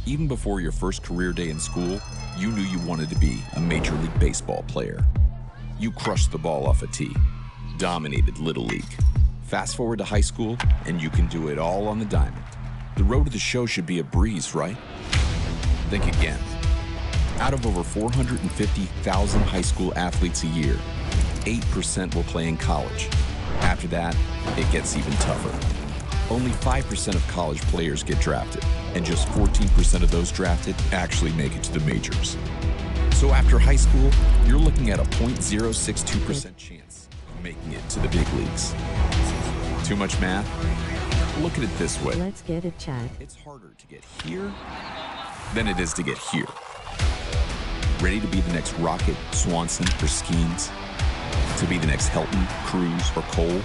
Even before your first career day in school, you knew you wanted to be a Major League Baseball player. You crushed the ball off a tee, dominated Little League. Fast forward to high school, and you can do it all on the diamond. The road to the show should be a breeze, right? Think again. Out of over 450,000 high school athletes a year, 8% will play in college. After that, it gets even tougher. Only 5% of college players get drafted, and just 14% of those drafted actually make it to the majors. So after high school, you're looking at a 0.062% chance of making it to the big leagues. Too much math? Look at it this way. Let's get it, Chad. It's harder to get here than it is to get here. Ready to be the next Rocket, Swanson, or Skeens? To be the next Helton, Cruz, or Cole?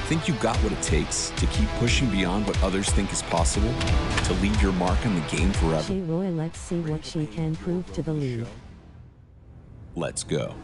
Think you got what it takes to keep pushing beyond what others think is possible? To leave your mark on the game forever? Shea, let's see what she can prove to the league. Let's go.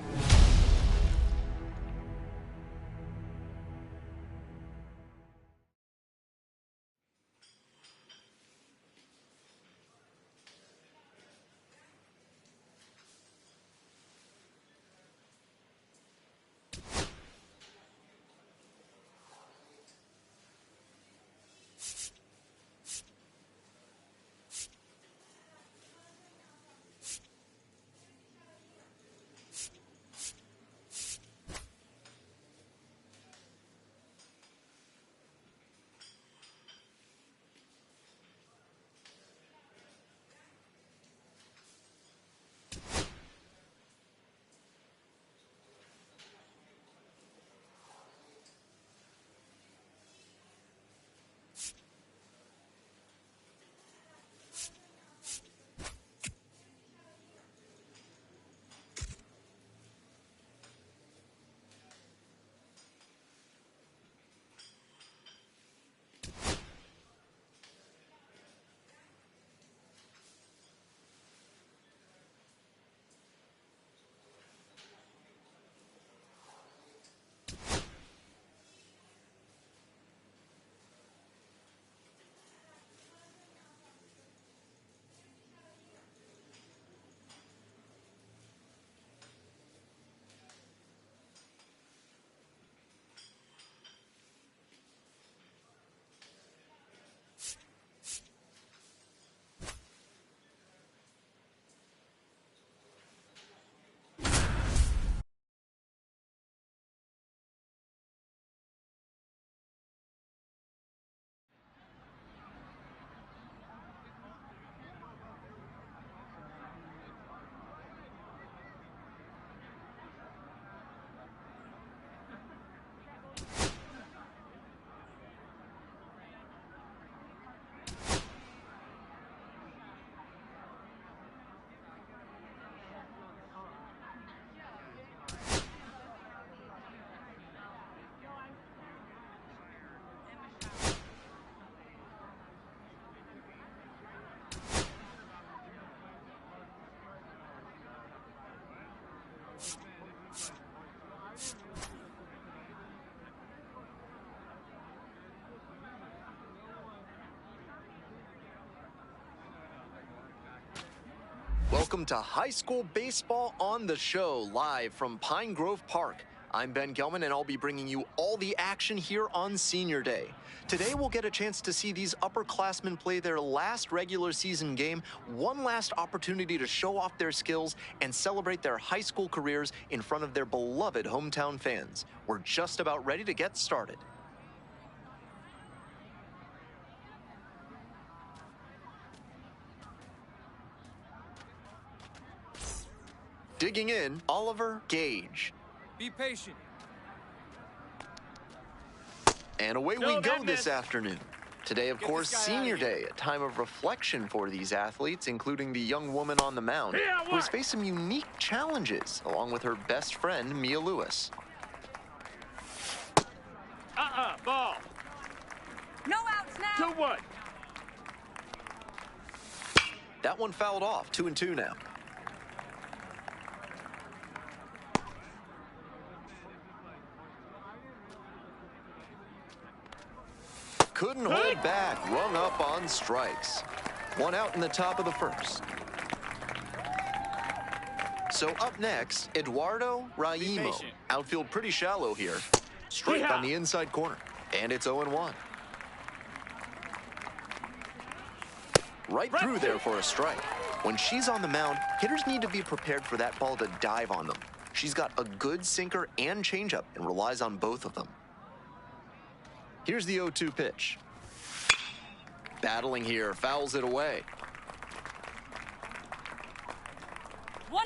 Welcome to High School Baseball on the Show, live from Pine Grove Park. I'm Ben Gelman, and I'll be bringing you all the action here on Senior Day. Today, we'll get a chance to see these upperclassmen play their last regular season game, one last opportunity to show off their skills and celebrate their high school careers in front of their beloved hometown fans. We're just about ready to get started. Digging in, Oliver Gage. Be patient. And away we go this afternoon. Today, of course, Senior Day, a time of reflection for these athletes, including the young woman on the mound, who has faced some unique challenges, along with her best friend, Mia Lewis. Ball. No outs now. 2-1. That one fouled off, 2-2 now. Couldn't hold back, rung up on strikes. One out in the top of the first. So up next, Eduardo Raimo. Outfield pretty shallow here. Strike on the inside corner. And it's 0-1. Right through there for a strike. When she's on the mound, hitters need to be prepared for that ball to dive on them. She's got a good sinker and changeup and relies on both of them. Here's the 0-2 pitch. Battling here, fouls it away.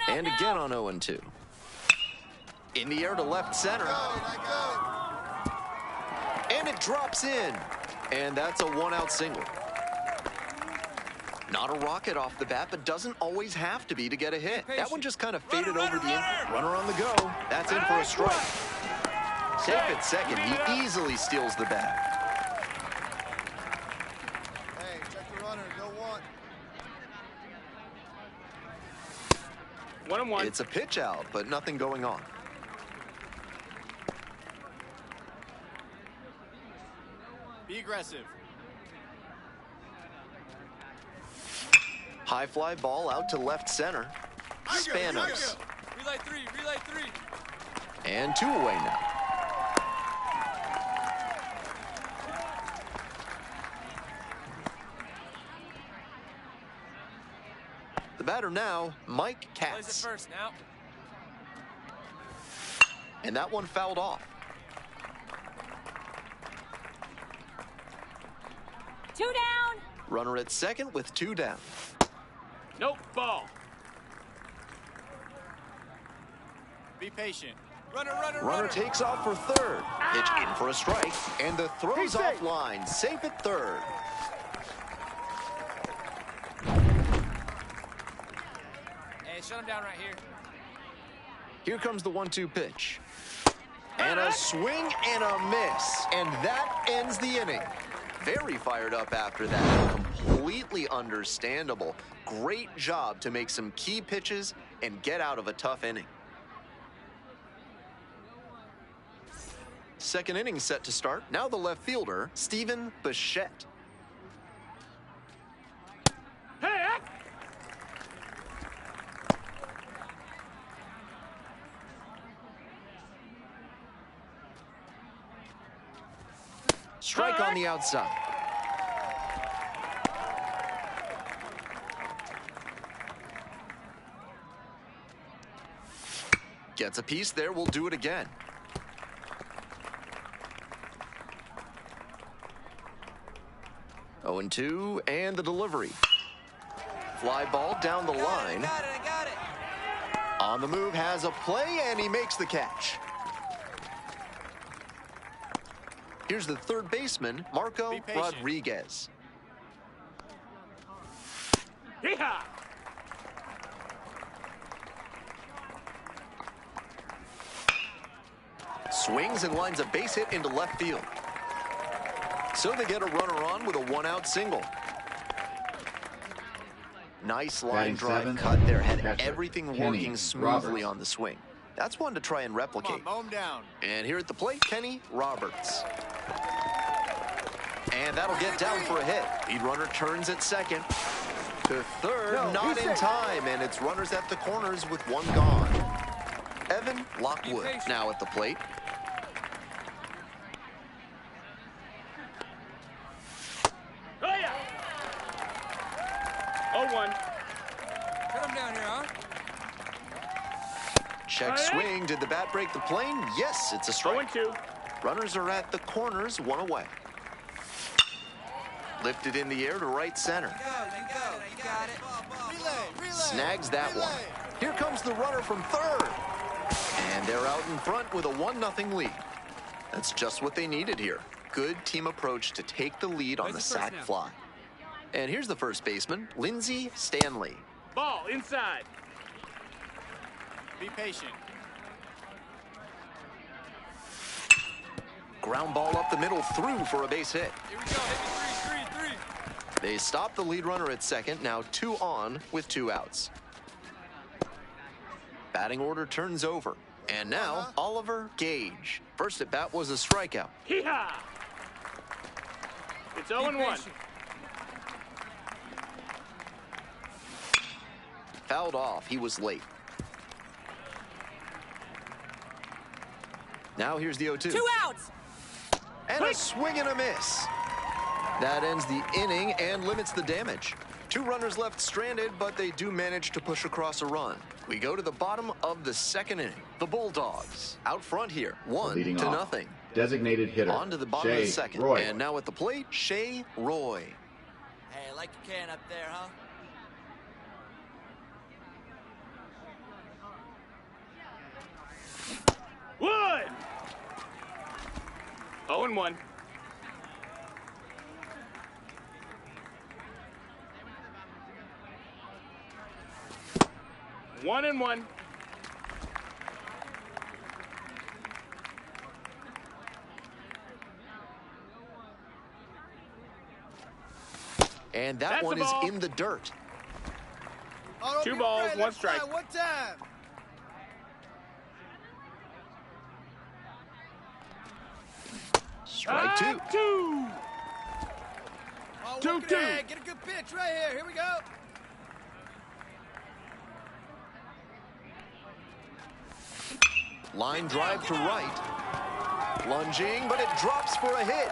And again on 0-2. In the air to left center. And it drops in. And that's a one-out single. Not a rocket off the bat, but doesn't always have to be to get a hit. That one just kind of faded over the infield. Runner on the go. That's in for a strike. Safe at second. He easily steals the bag. Hey, check the runner. No one. 1-1. It's a pitch out, but nothing going on. Be aggressive. High fly ball out to left center. Spanos. Relay three. And 2 away now. The batter now, Mike Plays it Katz. first now. And that one fouled off. 2 down. Runner at second with 2 down. Nope, ball. Be patient. Runner takes off for third. Pitch in for a strike. And the throw's offline. Safe at third. Hey, shut him down right here. Here comes the 1-2 pitch. And a swing and a miss. And that ends the inning. Very fired up after that. Completely understandable. Great job to make some key pitches and get out of a tough inning. Second inning set to start. Now the left fielder, Stephen Bichette. Hey, Strike on the outside. Gets a piece there. We'll do it again. Oh, and 2, and the delivery. Fly ball down the line. I got it. On the move, has a play, and he makes the catch. Here's the third baseman, Marco Be patient. Rodriguez. Yeehaw! Swings and lines a base hit into left field. So they get a runner on with a 1-out single. Nice line drive cut there. Had everything working smoothly on the swing. That's one to try and replicate. Mow him down. And here at the plate, Kenny Roberts. And that'll get down for a hit. Lead runner turns at second. To third, not in time, and it's runners at the corners with 1 gone. Evan Lockwood now at the plate. Oh, yeah. 0-1. Put him down here, huh? Check swing. Did the bat break the plane? Yes, it's a strike. 0-2. Runners are at the corners, 1 away. Lifted in the air to right center. You got it. Relay. Snags that one. Here comes the runner from third. And they're out in front with a 1-0 lead. That's just what they needed here. Good team approach to take the lead on the sac fly. And here's the first baseman, Lindsey Stanley. Ball inside. Be patient. Ground ball up the middle, through for a base hit. Here we go. Hit me 3. They stop the lead runner at second, now 2 on with 2 outs. Batting order turns over. And now, Oliver Gage. First at bat was a strikeout. Yeehaw! It's 0-1. fouled off. He was late. Now here's the 0-2. 2 outs. And a swing and a miss. That ends the inning and limits the damage. 2 runners left stranded, but they do manage to push across a run. We go to the bottom of the 2nd inning. The Bulldogs out front here, 1-0. Designated hitter. On to the bottom Shea, of the 2nd. Roy. And now at the plate, Shea Roy. Hey, I like your can up there, huh? One. 0-1. One and one. And that That's one the is ball. in the dirt. 2 balls, 1 strike. One time. Strike 2. 2. Oh, 2-2. work it ahead. Get a good pitch right here. Here we go. Line drive to right. Lunging, but it drops for a hit.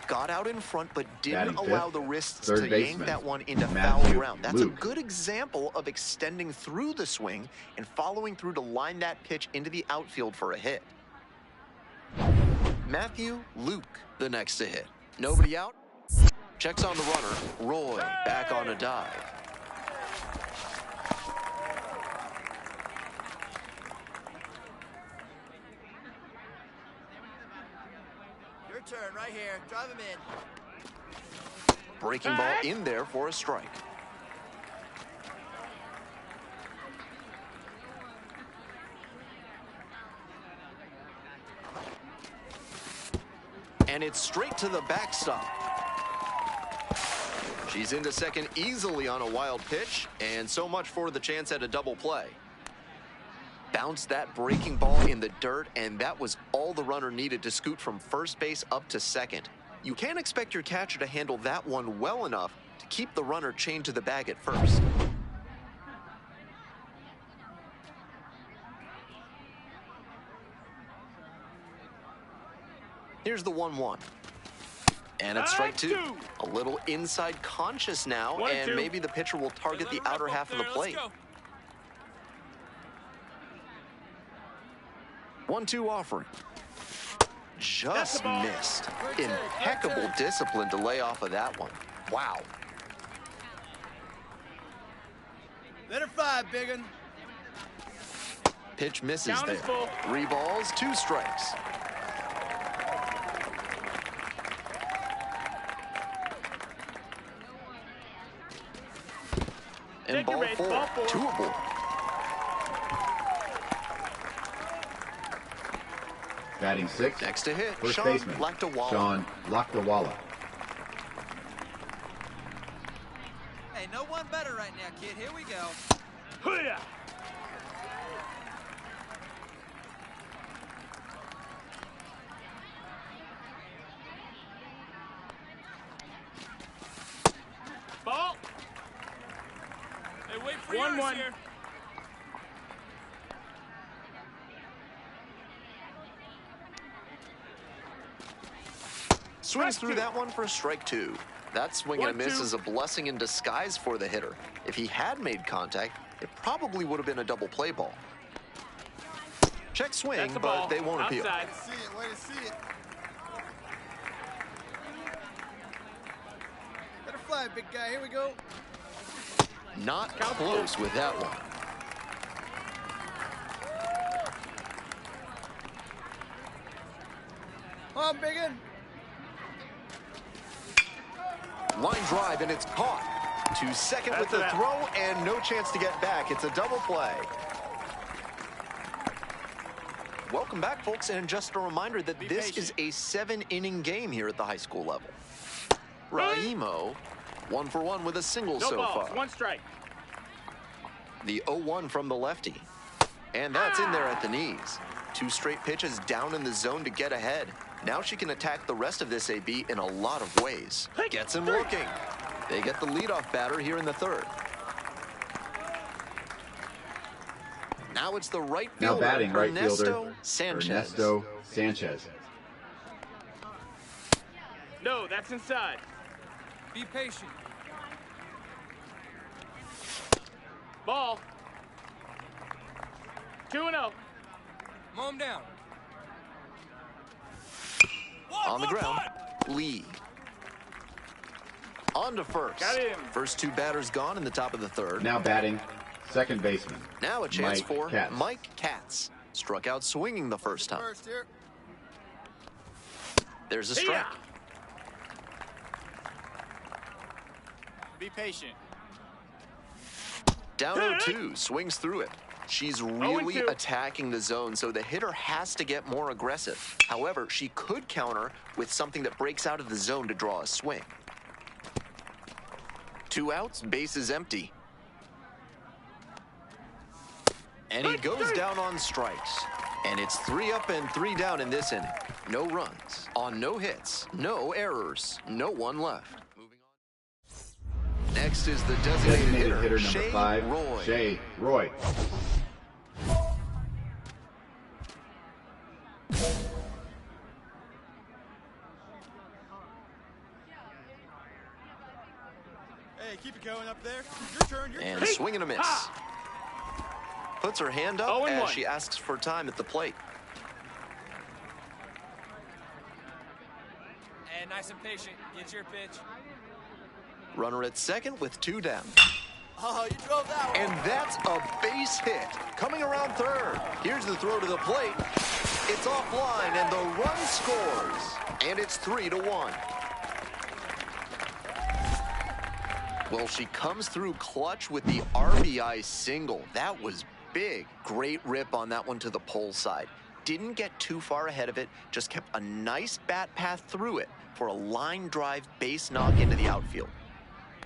Got out in front, but didn't Batting allow fifth, the wrists third to yank baseman, that one into foul Matthew ground. That's Luke. a good example of extending through the swing and following through to line that pitch into the outfield for a hit. Matthew Luke, the next to hit. Nobody out. Checks on the runner. Roy back on a dive. Your turn right here. Drive him in. Breaking ball in there for a strike. And it's straight to the backstop. She's into second easily on a wild pitch, and so much for the chance at a double play. Bounced that breaking ball in the dirt, and that was all the runner needed to scoot from first base up to second. You can't expect your catcher to handle that one well enough to keep the runner chained to the bag at first. Here's the 1-1. And it's strike 2. A little inside conscious now, 1-2. and maybe the pitcher will target the outer half of the plate. 1-2 offering. Just missed. Impeccable discipline to lay off of that one. Wow. Let her fly, biggin. Pitch misses Count there. is full. 3 balls, 2 strikes. And Take your ball base, 4, ball 4. 2 aboard. Batting 6. Next to hit, First Sean baseman. Laktawala. Sean Laktawala. Hey, no one better right now, kid. Here we go. Hoo-yah. Ball. Hey, wait for 1-1. here. Swings through that one for strike 2. That swing and a miss 1-2. is a blessing in disguise for the hitter. If he had made contact, it probably would have been a double play ball. Check swing, That's the but ball. they won't appeal. Outside. See it. Way to see it. Let her fly, big guy. Here we go. Not Count close with that one. On, biggin. Line drive, and it's caught. To second with That's the it. throw, and no chance to get back. It's a double play. Welcome back, folks, and just a reminder that this is a 7-inning game here at the high school level. Raimo, 1 for 1 with a single No so balls, far. 1 strike. The 0-1 from the lefty. And that's in there at the knees. 2 straight pitches down in the zone to get ahead. Now she can attack the rest of this AB in a lot of ways. Gets him looking. They get the leadoff batter here in the third. Now it's the right fielder, Now batting right fielder, Ernesto Sanchez. Ernesto Sanchez. No, that's inside. Be patient. Ball. 2-0. Mow him down. On the ground, Lee. On to first. Got him. First two batters gone in the top of the third. Now batting second baseman. Now a chance Mike for Katz. Mike Katz. Struck out swinging the first time. First here. There's a strike. Be patient. Down 0-2, swings through it. She's really 0-2. attacking the zone, so the hitter has to get more aggressive. However, she could counter with something that breaks out of the zone to draw a swing. 2 outs, base is empty. And he goes down on strikes. And it's 3 up and 3 down in this inning. No runs, on no hits, no errors, no one left. Moving on. Next is the designated hitter, number Shea 5, Roy. Shea Roy. Hey, keep it going up there. Your turn. Your And turn. swing and a miss. Puts her hand up 0-1. as she asks for time at the plate. And nice and patient. Get your pitch. Runner at second with 2 down. Oh, you drove that one. And that's a base hit. Coming around third. Here's the throw to the plate. It's offline and the run scores. And it's 3-1. Well, she comes through clutch with the RBI single. That was big. Great rip on that one to the pole side. Didn't get too far ahead of it, just kept a nice bat path through it for a line drive base knock into the outfield.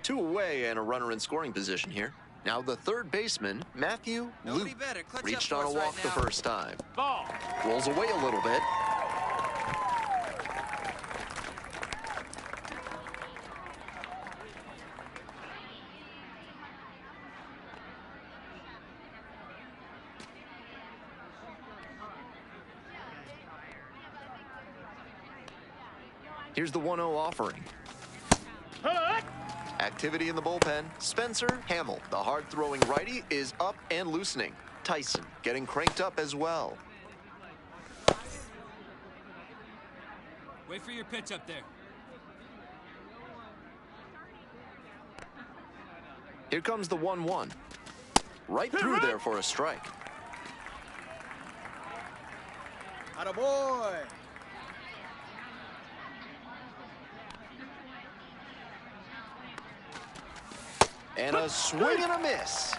2 away and a runner in scoring position here. Now the third baseman, Matthew Nobody Luke, better. Clutch reached up on a for us walk right the now. first time. Ball. Rolls away a little bit. Here's the 1-0 offering. Hut. Activity in the bullpen. Spencer Hamill, the hard-throwing righty, is up and loosening. Tyson getting cranked up as well. Wait for your pitch up there. Here comes the 1-1. Right through there for a strike. Attaboy. And a swing and a miss.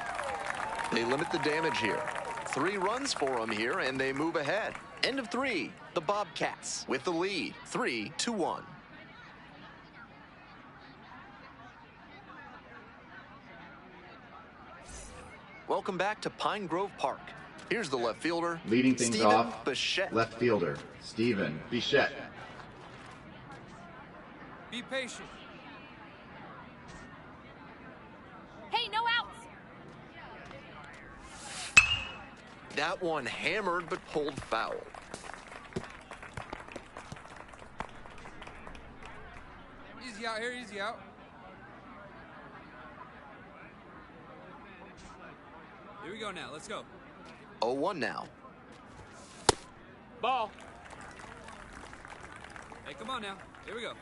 They limit the damage here. 3 runs for them here, and they move ahead. End of 3. The Bobcats with the lead, 3-1. Welcome back to Pine Grove Park. Here's the left fielder, Leading things Steven off, Bichette. left fielder, Steven Bichette. Be patient. Hey, no outs. That one hammered but pulled foul. Easy out here. Easy out. Here we go now. Let's go. 0-1 now. Ball. Hey, come on now. Here we go.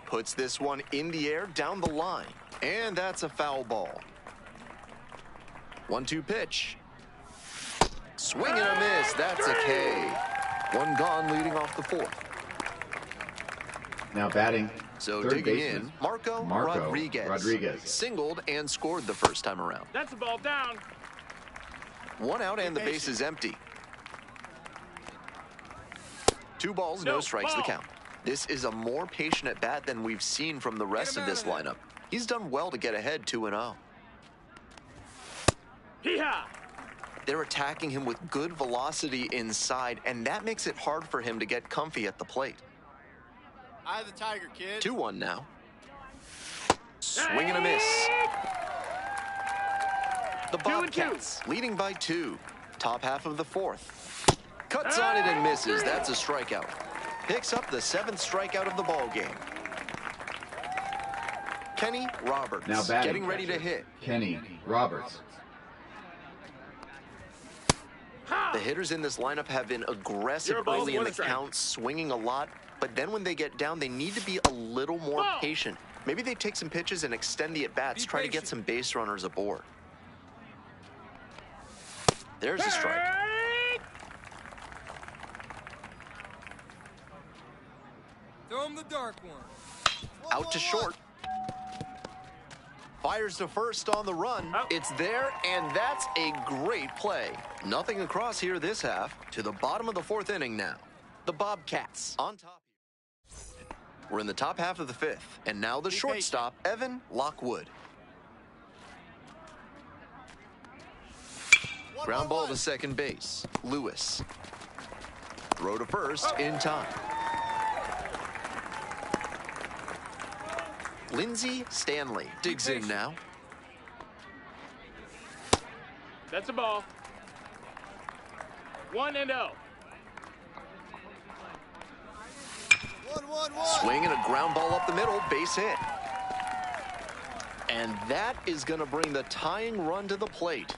Puts this one in the air down the line. And that's a foul ball. 1-2 pitch. Swing and a miss. That's a K. 1 gone leading off the 4th. Now batting So third digging baseman, in, Marco Rodriguez. Singled and scored the first time around. That's a ball down. 1 out and the base is empty. 2 balls, no strikes the ball. count. This is a more patient at bat than we've seen from the rest of this lineup. He's done well to get ahead 2-0. Hee-haw. They're attacking him with good velocity inside, and that makes it hard for him to get comfy at the plate. Eye the tiger, kid. 2-1 now. Swing and a miss. The Bobcats leading by 2. Top half of the 4th. Cuts on it and misses. That's a strikeout. Picks up the 7th strikeout of the ball game. Kenny Roberts Now batting getting ready to hit. Kenny Roberts. The hitters in this lineup have been aggressive early in the count, swinging a lot, but then when they get down, they need to be a little more patient. Maybe they take some pitches and extend the at-bats, try to get some base runners aboard. There's a strike. Throw him the dark one. Out to short. Fires to first on the run. It's there, and that's a great play. Nothing across here this half. To the bottom of the 4th inning now. The Bobcats on top. We're in the top half of the 5th, and now the shortstop, Evan Lockwood. Ground ball to second base, Lewis. Throw to first in time. Lindsey Stanley digs in now. That's a ball. 1-0. 1-1-1. Swing and a ground ball up the middle, base hit. And that is going to bring the tying run to the plate.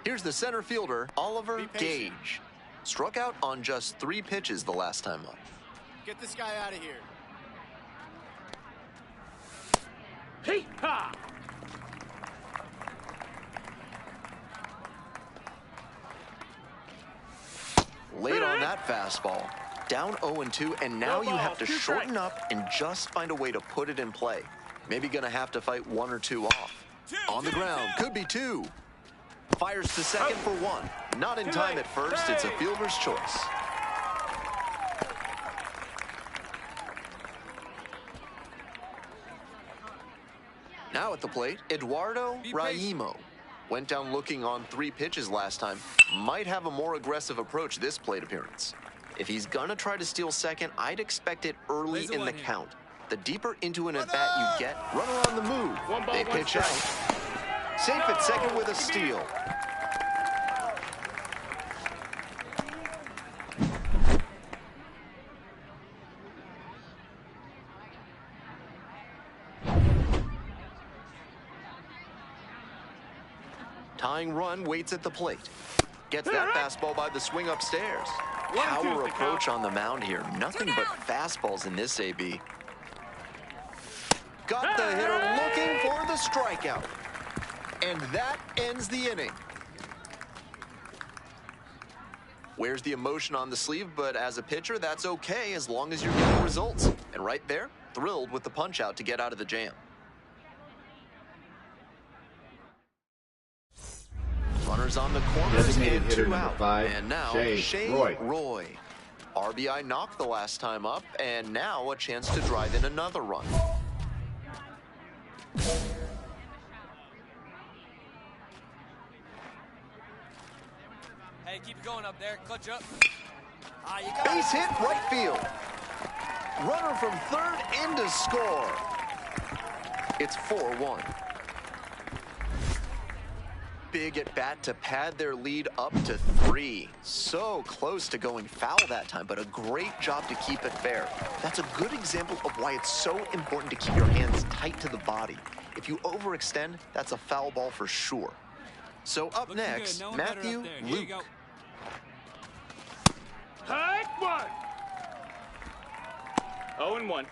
Here's the center fielder, Oliver Gage. Struck out on just 3 pitches the last time up. Get this guy out of here. Hey, ha! Late on that fastball. Down 0-2, and now you have to shorten up and just find a way to put it in play. Maybe gonna have to fight 1 or 2 off. On the ground, could be 2. Fires to second for 1. Not in time at first, it's a fielder's choice. Now at the plate, Eduardo Raimo. Went down looking on 3 pitches last time. Might have a more aggressive approach this plate appearance. If he's gonna try to steal second, I'd expect it early in the count. The deeper into an at-bat you get, runner on the move. They pitch out. Safe at second with a steal. Tying run waits at the plate. Gets that fastball by the swing upstairs. Power approach on the mound here. Nothing but fastballs in this AB. Got the hitter looking for the strikeout. And that ends the inning. Wears the emotion on the sleeve, but as a pitcher, that's okay as long as you're getting results. And right there, thrilled with the punch out to get out of the jam. Runners on the corners Designated and hitter 2 number out. 5, And now, Shea Roy. RBI knocked the last time up, and now a chance to drive in another run. Hey, keep it going up there. Clutch up. Ah, you got Base hit right field. Runner from third in to score. It's 4-1. Big at bat to pad their lead up to 3. So close to going foul that time, but a great job to keep it fair. That's a good example of why it's so important to keep your hands tight to the body. If you overextend, that's a foul ball for sure. So up next, Matthew Luke. Hike 1. 0-1.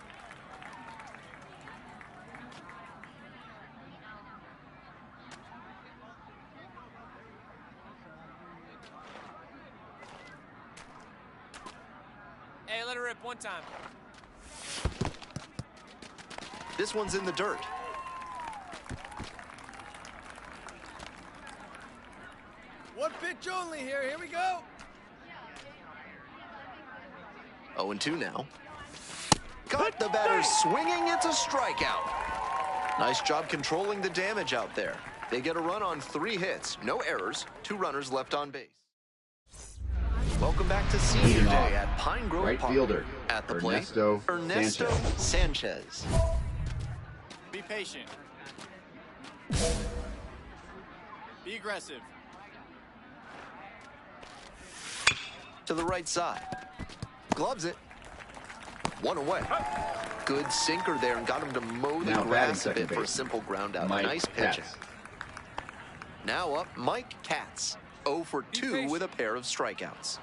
Hey, let her rip one time. This one's in the dirt. One pitch only here. Here we go. 0-2 now. Got the batter swinging. It's a strikeout. Nice job controlling the damage out there. They get a run on 3 hits, no errors, 2 runners left on base. Welcome back to Senior Leading Day off, at Pine Grove right Park. fielder, At the Ernesto plate, Ernesto Sanchez. Be patient. Be aggressive. To the right side. Gloves it. 1 away. Good sinker there and got him to mow the Now batting grass a second bit for a base. simple ground out. Mike Nice pitching. Katz. Now up, Mike Katz. 0 for 2 with a pair of strikeouts.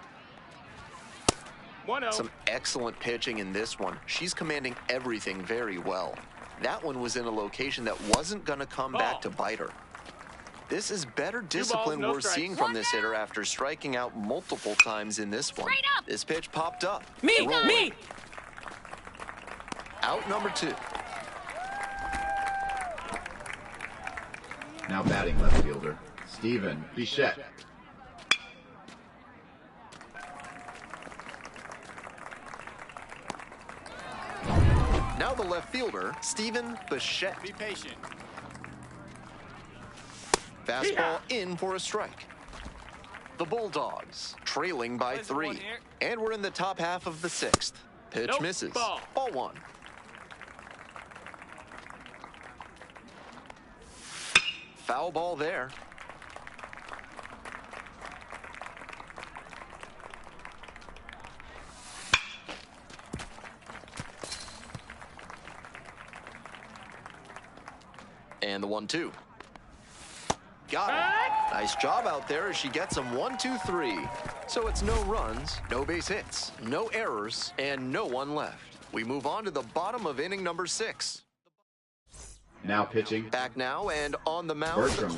1-0. Some excellent pitching in this one. She's commanding everything very well. That one was in a location that wasn't going to come back to bite her. This is better discipline no we're strikes. seeing from this hitter after striking out multiple times in this one. Straight up. This pitch popped up. Me, Rolling. me. Out number 2. Now batting left fielder, Stephen Bichette. Now the left fielder, Stephen Bichette. Be patient. Fastball in for a strike. The Bulldogs trailing by Plays the 3. one here. And we're in the top half of the 6th. Pitch Nope, misses. ball. Ball 1. Foul ball there. And the 1-2. Got it. Nice job out there as she gets him 1, 2, 3. So it's no runs, no base hits, no errors, and no one left. We move on to the bottom of inning number 6. Now pitching, Back now and on the mound. Bertram.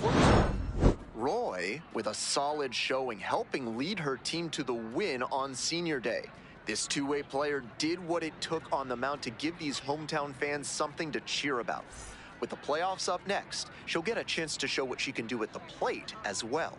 Roy with a solid showing, helping lead her team to the win on Senior Day. This two-way player did what it took on the mound to give these hometown fans something to cheer about. With the playoffs up next, she'll get a chance to show what she can do at the plate as well.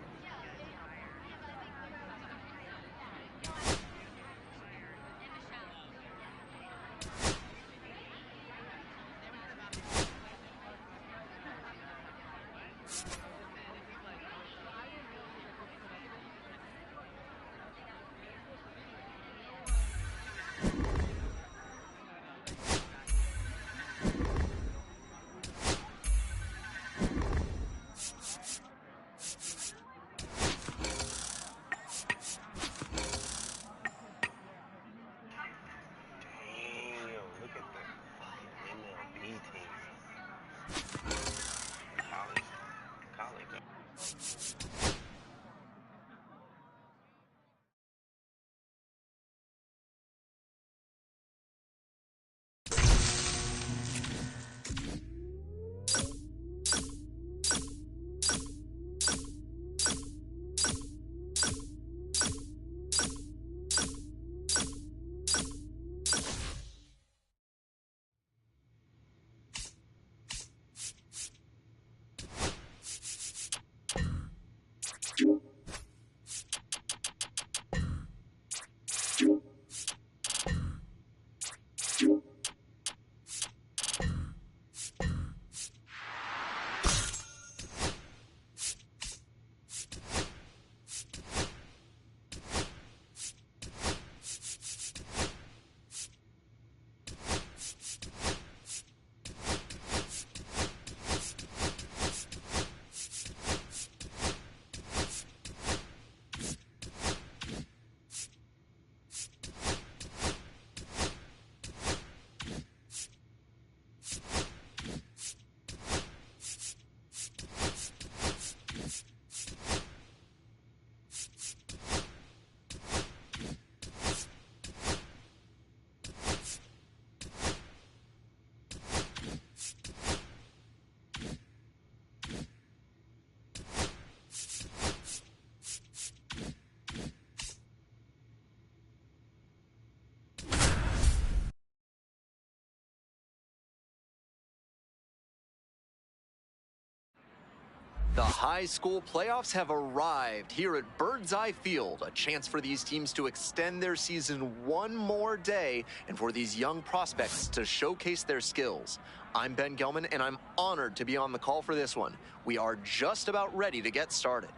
The high school playoffs have arrived here at Birdseye Field, a chance for these teams to extend their season one more day and for these young prospects to showcase their skills. I'm Ben Gelman, and I'm honored to be on the call for this one. We are just about ready to get started.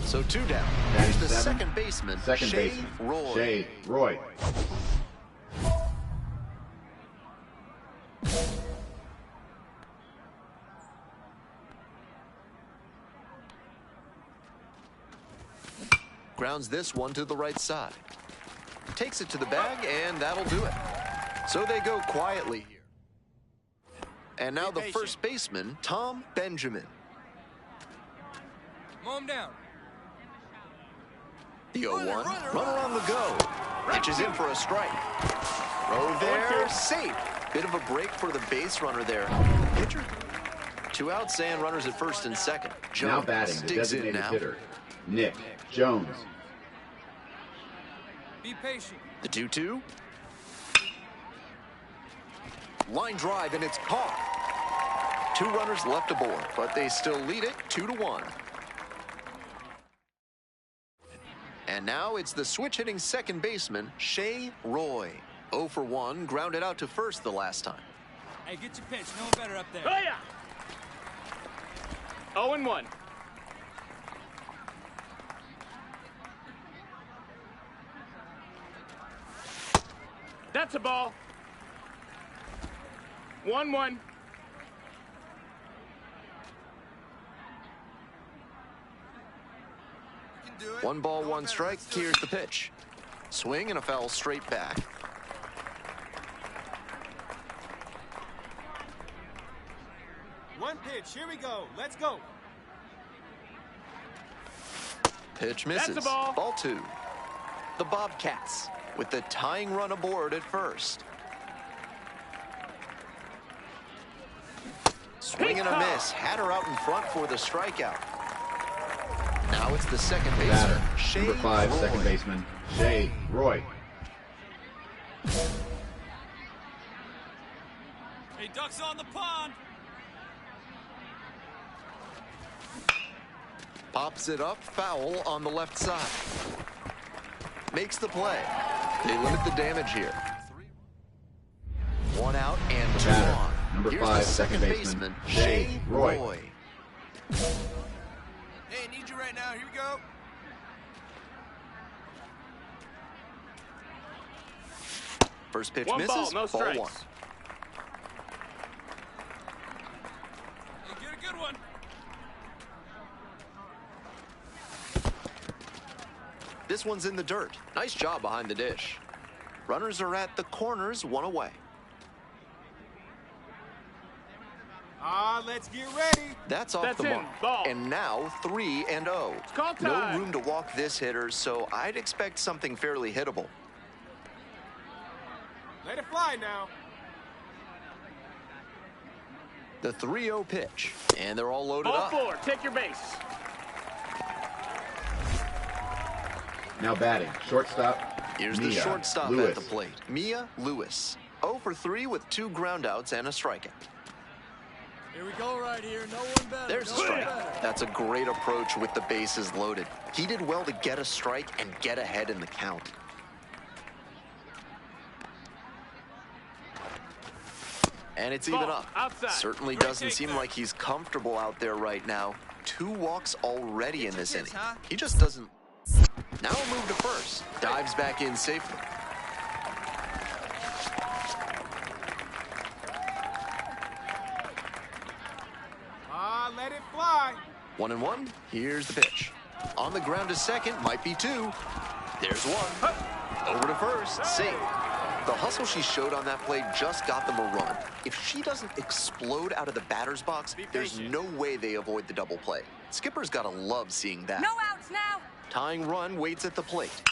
So 2 down. Here's the second baseman, Shea Roy. Shea Roy. Grounds this one to the right side. Takes it to the bag, and that'll do it. So they go quietly here. And now the first baseman, Tom Benjamin. Mow him down. The 0-1, runner on the go. Pitches in for a strike. Throw there, safe. Bit of a break for the base runner there. Pitcher. 2 outs and runners at first and second. Jones Now batting the digs in designated now. hitter, Nick Jones. Be patient. The 2-2. Line drive, and it's caught. 2 runners left aboard, but they still lead it 2-1. And now it's the switch-hitting second baseman, Shea Roy. 0 for 1, grounded out to first the last time. Hey, get your pitch. No one better up there. Oh, yeah. 0-1. That's a ball. 1-1. Do it. 1 ball, No 1 better. strike. Let's do it. Here's the pitch. Swing and a foul straight back. One pitch. Here we go. Let's go. Pitch misses. That's a ball. Ball 2. The Bobcats with the tying run aboard at first. Swing and a miss. Had her out in front for the strikeout. Now it's the second baseman, Batter, Shea number 5, Roy. second baseman, Shea Roy. Hey, ducks on the pond. Pops it up, foul on the left side. Makes the play. They limit the damage here. 1 out and 2 Batter, on. number Here's 5, the second second baseman, baseman, Shea Shea Roy. Roy. Hey, I need you right now. Here we go. First pitch 1 misses, ball, no ball strikes. 1. Hey, get a good one. This one's in the dirt. Nice job behind the dish. Runners are at the corners, 1 away. Let's get ready. That's off That's the in. mark. Ball. And now 3-0. It's call No time. room to walk this hitter, so I'd expect something fairly hittable. Let it fly now. The 3-0 pitch, and they're all loaded Ball up. 4. Take your base. Now batting, shortstop, Here's Mia the shortstop Lewis. at the plate, Mia Lewis. 0 for 3 with 2 groundouts and a strikeout. Here we go right here. No one better. There's a strike. That's a great approach with the bases loaded. He did well to get a strike and get ahead in the count. And it's even Ball, up. outside. Certainly Great doesn't take seem there. like he's comfortable out there right now. 2 walks already in this your inning. pitch, huh? He just doesn't. Now a move to first. Dives back in safely. Let it fly. 1-1. Here's the pitch. On the ground to second. Might be 2. There's 1. Over to first. Safe. The hustle she showed on that play just got them a run. If she doesn't explode out of the batter's box, there's patient. no way they avoid the double play. Skipper's got to love seeing that. No outs now. Tying run waits at the plate.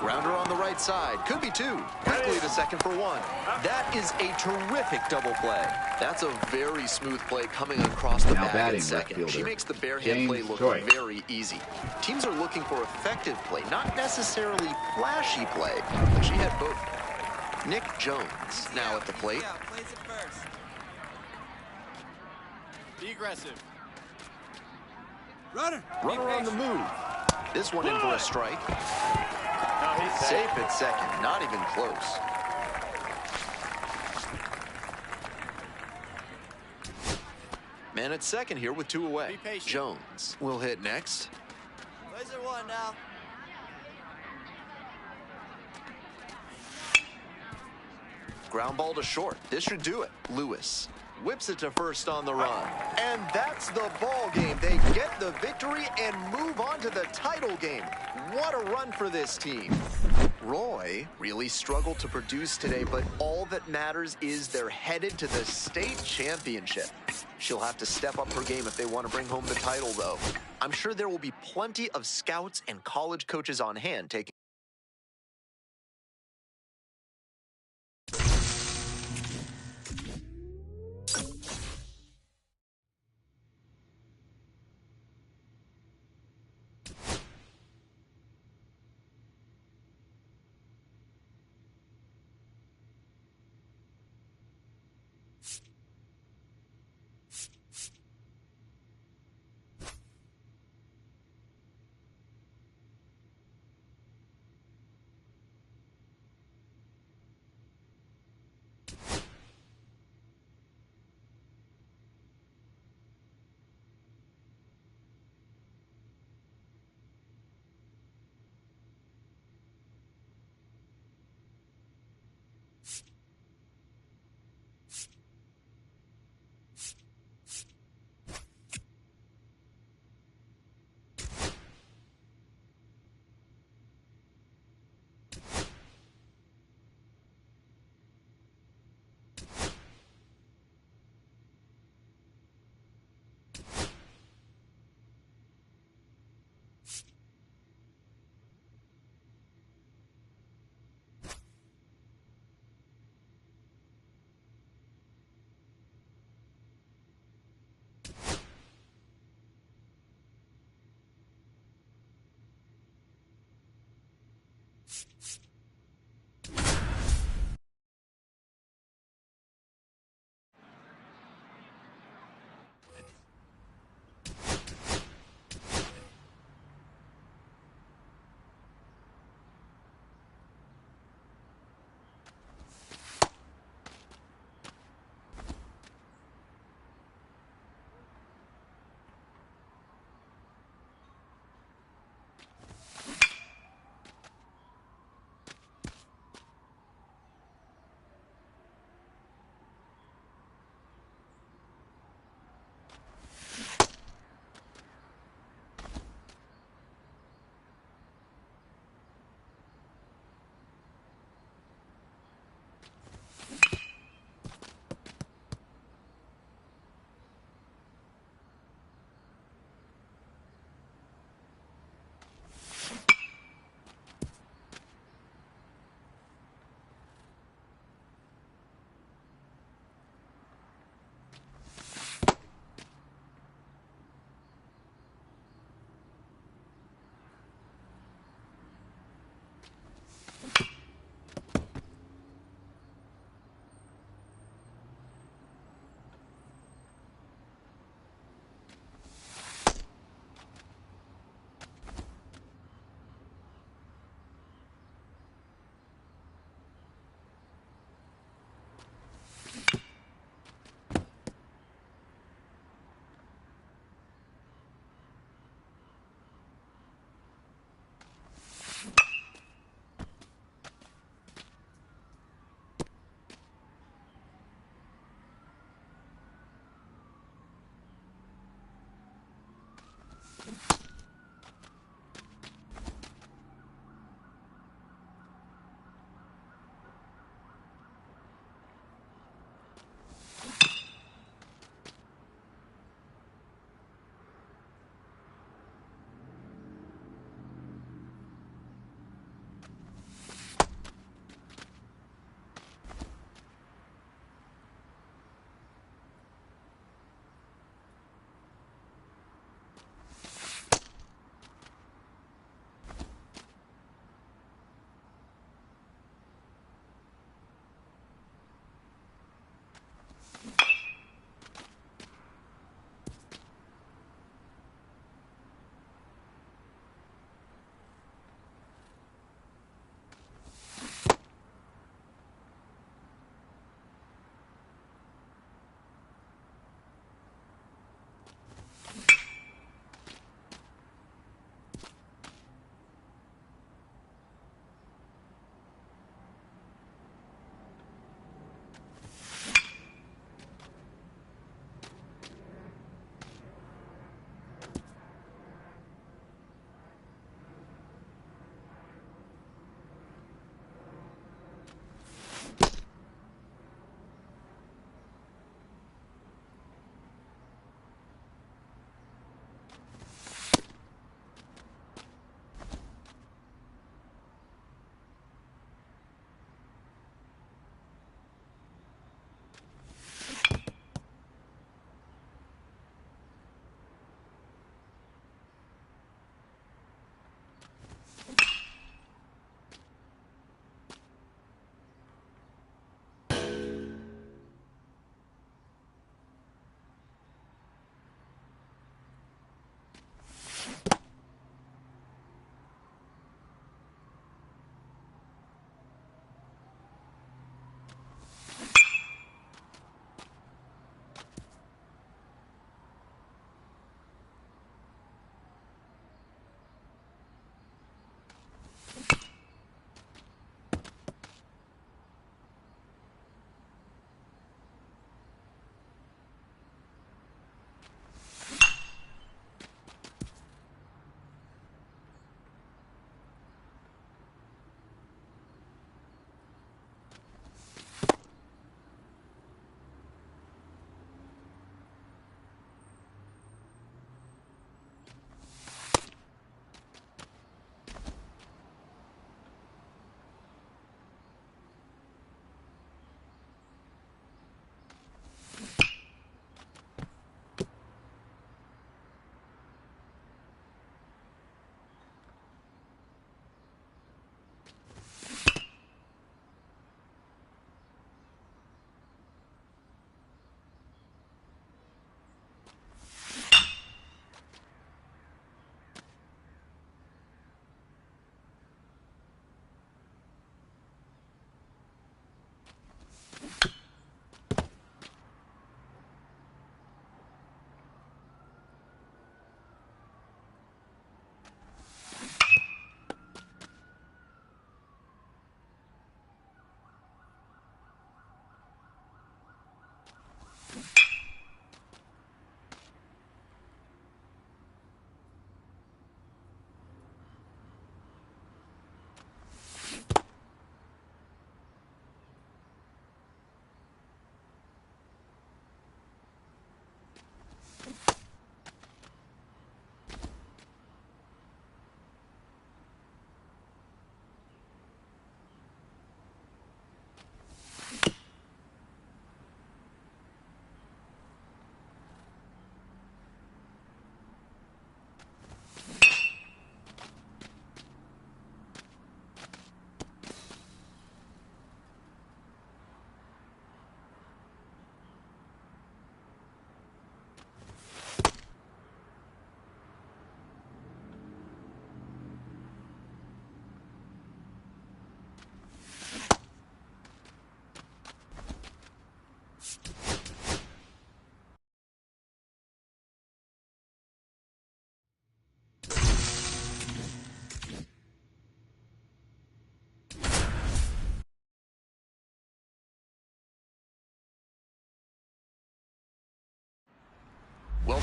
Grounder on the right side. Could be two. Quickly to second for one. That is a terrific double play. That's a very smooth play coming across the Now bag batting in second. left She fielder, makes the bare hand James play look Choi. very easy. Teams are looking for effective play, not necessarily flashy play, but she had both. Nick Jones now at the plate. Yeah, plays it first. Be aggressive. Runner. Runner on the move. This one in for a strike. No, he's Safe at second, not even close. Man at second here with two away. Be patient. Jones will hit next. Plays it one now. Ground ball to short. This should do it. Lewis whips it to first on the run. And that's the ball game. They get the victory and move on to the title game. What a run for this team. Roy really struggled to produce today, but all that matters is they're headed to the state championship. She'll have to step up her game if they want to bring home the title, though. I'm sure there will be plenty of scouts and college coaches on hand taking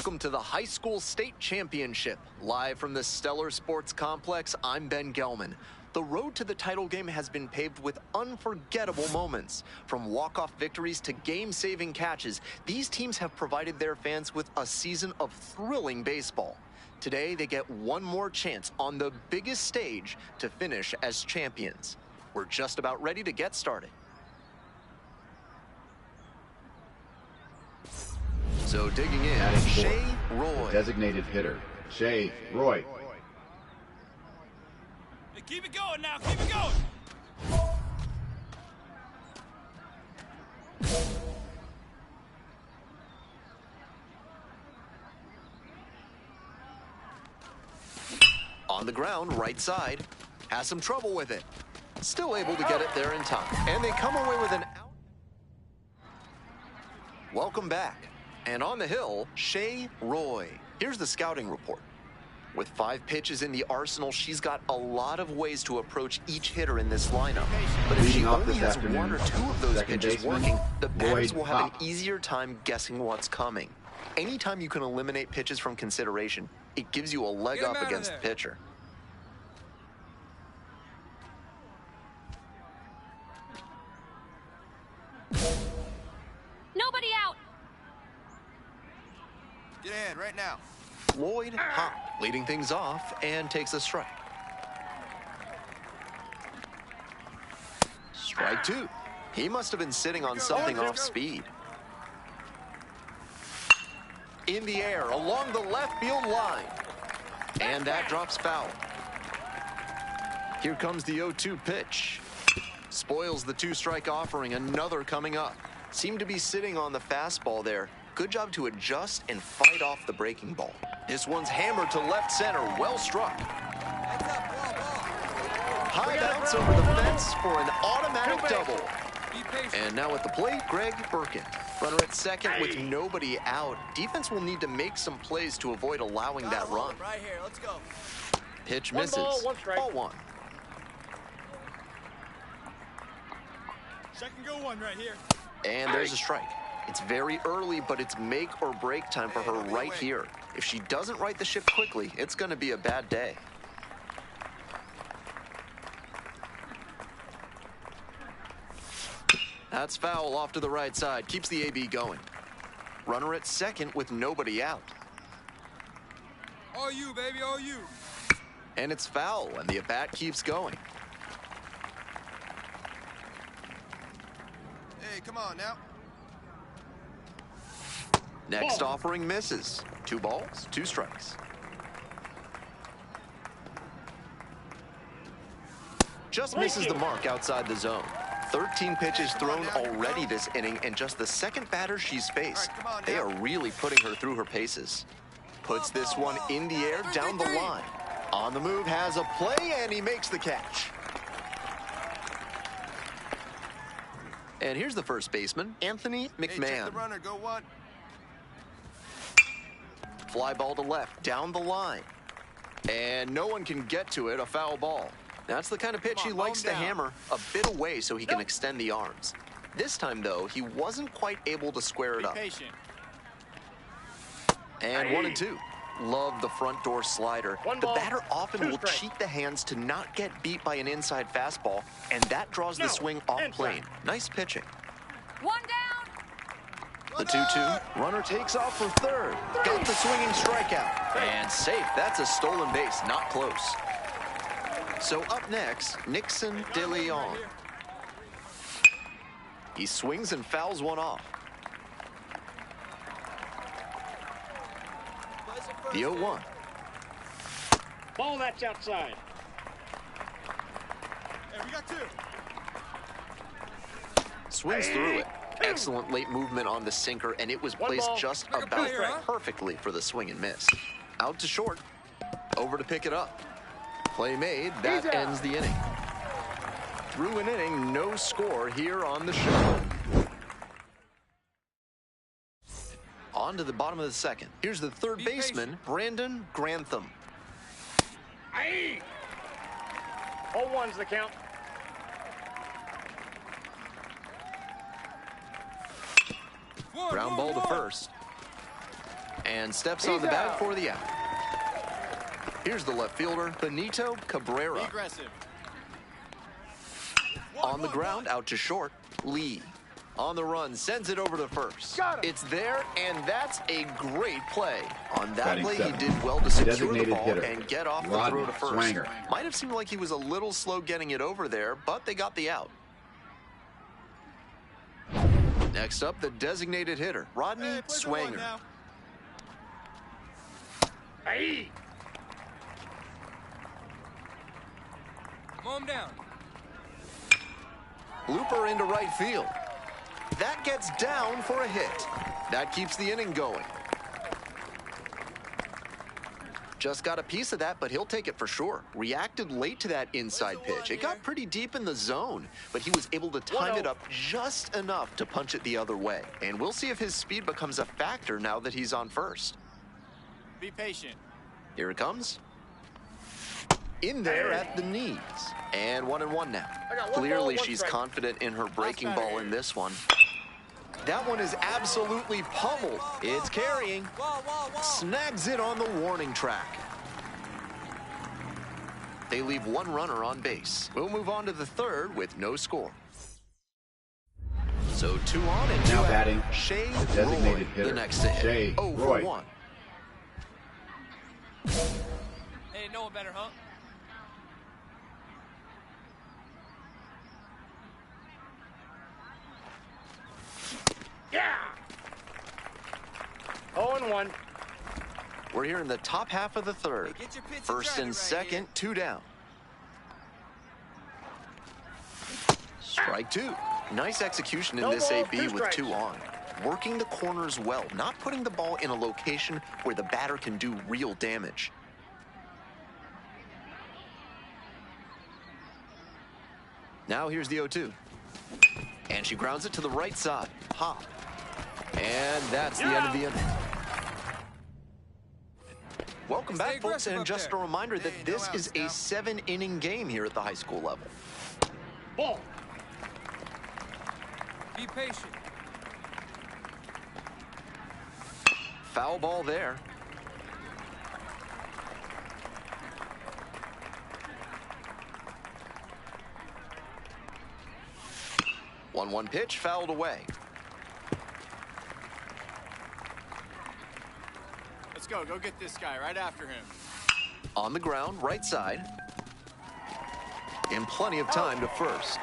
Welcome to the High School State Championship. Live from the Stellar Sports Complex, I'm Ben Gelman. The road to the title game has been paved with unforgettable moments. From walk-off victories to game-saving catches, these teams have provided their fans with a season of thrilling baseball. Today, they get one more chance on the biggest stage to finish as champions. We're just about ready to get started. So digging in, Shea, Roy. Designated hitter, Shea, Roy. Hey, keep it going now. Keep it going. On the ground, right side. Has some trouble with it. Still able to get it there in time. And they come away with an out. Welcome back. And on the hill, Shea, Roy. Here's the scouting report. With 5 pitches in the arsenal, she's got a lot of ways to approach each hitter in this lineup. But if she only has 1 or 2 of those pitches working, the batters will have an easier time guessing what's coming. Anytime you can eliminate pitches from consideration, it gives you a leg up against the pitcher. Nobody out. Get ahead right now. Lloyd Hop leading things off and takes a strike. Strike 2. He must have been sitting on something off speed. In the air along the left field line. And that drops foul. Here comes the 0-2 pitch. Spoils the 2-strike offering. Another coming up. Seemed to be sitting on the fastball there. Good job to adjust and fight off the breaking ball. This one's hammered to left center. Well struck. Heads up, ball. High bounce over the fence for an automatic double. Be patient. And now at the plate, Greg Birkin. Runner at second with nobody out. Defense will need to make some plays to avoid allowing that run. Right here, let's go. Pitch One misses. ball, one strike. Ball 1. Second go one right here. And there's a strike. It's very early, but it's make or break time for her right here. If she doesn't right the ship quickly, it's going to be a bad day. That's foul off to the right side. Keeps the AB going. Runner at second with nobody out. All you, baby, all you. And it's foul, and the at-bat keeps going. Hey, come on now. Next offering misses. 2 balls, 2 strikes. Just misses the mark outside the zone. 13 pitches thrown already this inning, and just the second batter she's faced. They are really putting her through her paces. Puts this one in the air down the line. On the move, has a play, and he makes the catch. And here's the first baseman, Anthony Hey, check McMahon. the runner, go one. Fly ball to left, down the line. And no one can get to it, a foul ball. That's the kind of pitch he likes to hammer a bit away so he can extend the arms. This time, though, he wasn't quite able to square it up. Patient. And 1 and 2. Love the front door slider. One The ball, batter often 2 will strikes. cheat the hands to not get beat by an inside fastball, and that draws the swing off plane. Nice pitching. One down. The 2-2. Runner takes off for third. Got the swinging strikeout. And safe. That's a stolen base. Not close. So up next, Nixon De Leon. He swings and fouls one off. The 0-1. Ball that's outside. Hey, we got 2. Swings through it. Excellent late movement on the sinker, and it was placed ball, just like a about player, huh? perfectly for the swing and miss. Out to short. Over to pick it up. Play made. That He's out. ends the inning. Through an inning, no score here on the show. On to the bottom of the second. Here's the third baseman, Brandon Grantham. 0-1's the count. Ground ball to first. And steps on the bag for the out. Here's the left fielder, Benito Cabrera. Be aggressive. On the ground, out to short, Lee. On the run, sends it over to first. It's there, and that's a great play. On that Batting play, seven. he did well to secure the Designated ball hitter, and get off the Rodney throw to first. Swanger. Might have seemed like he was a little slow getting it over there, but they got the out. Next up, the designated hitter, Rodney Hey, play for one Swanger. now. Hey! Mow him down. Looper into right field. That gets down for a hit. That keeps the inning going. Just got a piece of that, but he'll take it for sure. Reacted late to that inside pitch. It got pretty deep in the zone, but he was able to time it up just enough to punch it the other way. And we'll see if his speed becomes a factor now that he's on first. Be patient. Here it comes. In there at the knees. And 1-1 now. I got one Clearly ball, one she's strike. confident in her breaking batter ball here. in this one. That one is absolutely pummeled. It's carrying. Wall. Snags it on the warning track. They leave one runner on base. We'll move on to the third with no score. So 2 on and 2 Now out. batting, Shea the designated Roy, hitter, the next to hit. Shea 0 for Roy. 1. Hey, no one better, huh? Yeah! 0-1. We're here in the top half of the third. Hey, get your pitch and First drive and it right second, 2 down. Strike 2. Nice execution in No this balls, AB 2 with strikes. 2 on. Working the corners well, not putting the ball in a location where the batter can do real damage. Now here's the 0-2. And she grounds it to the right side. Hop. And that's the end of the inning. Welcome Stay back, folks, aggressive and up just there. a reminder that Hey, no this outs is a now. 7-inning game here at the high school level. Ball. Be patient. Foul ball there. One pitch, fouled away. Let's go. Go get this guy right after him. On the ground, right side. And plenty of time to first.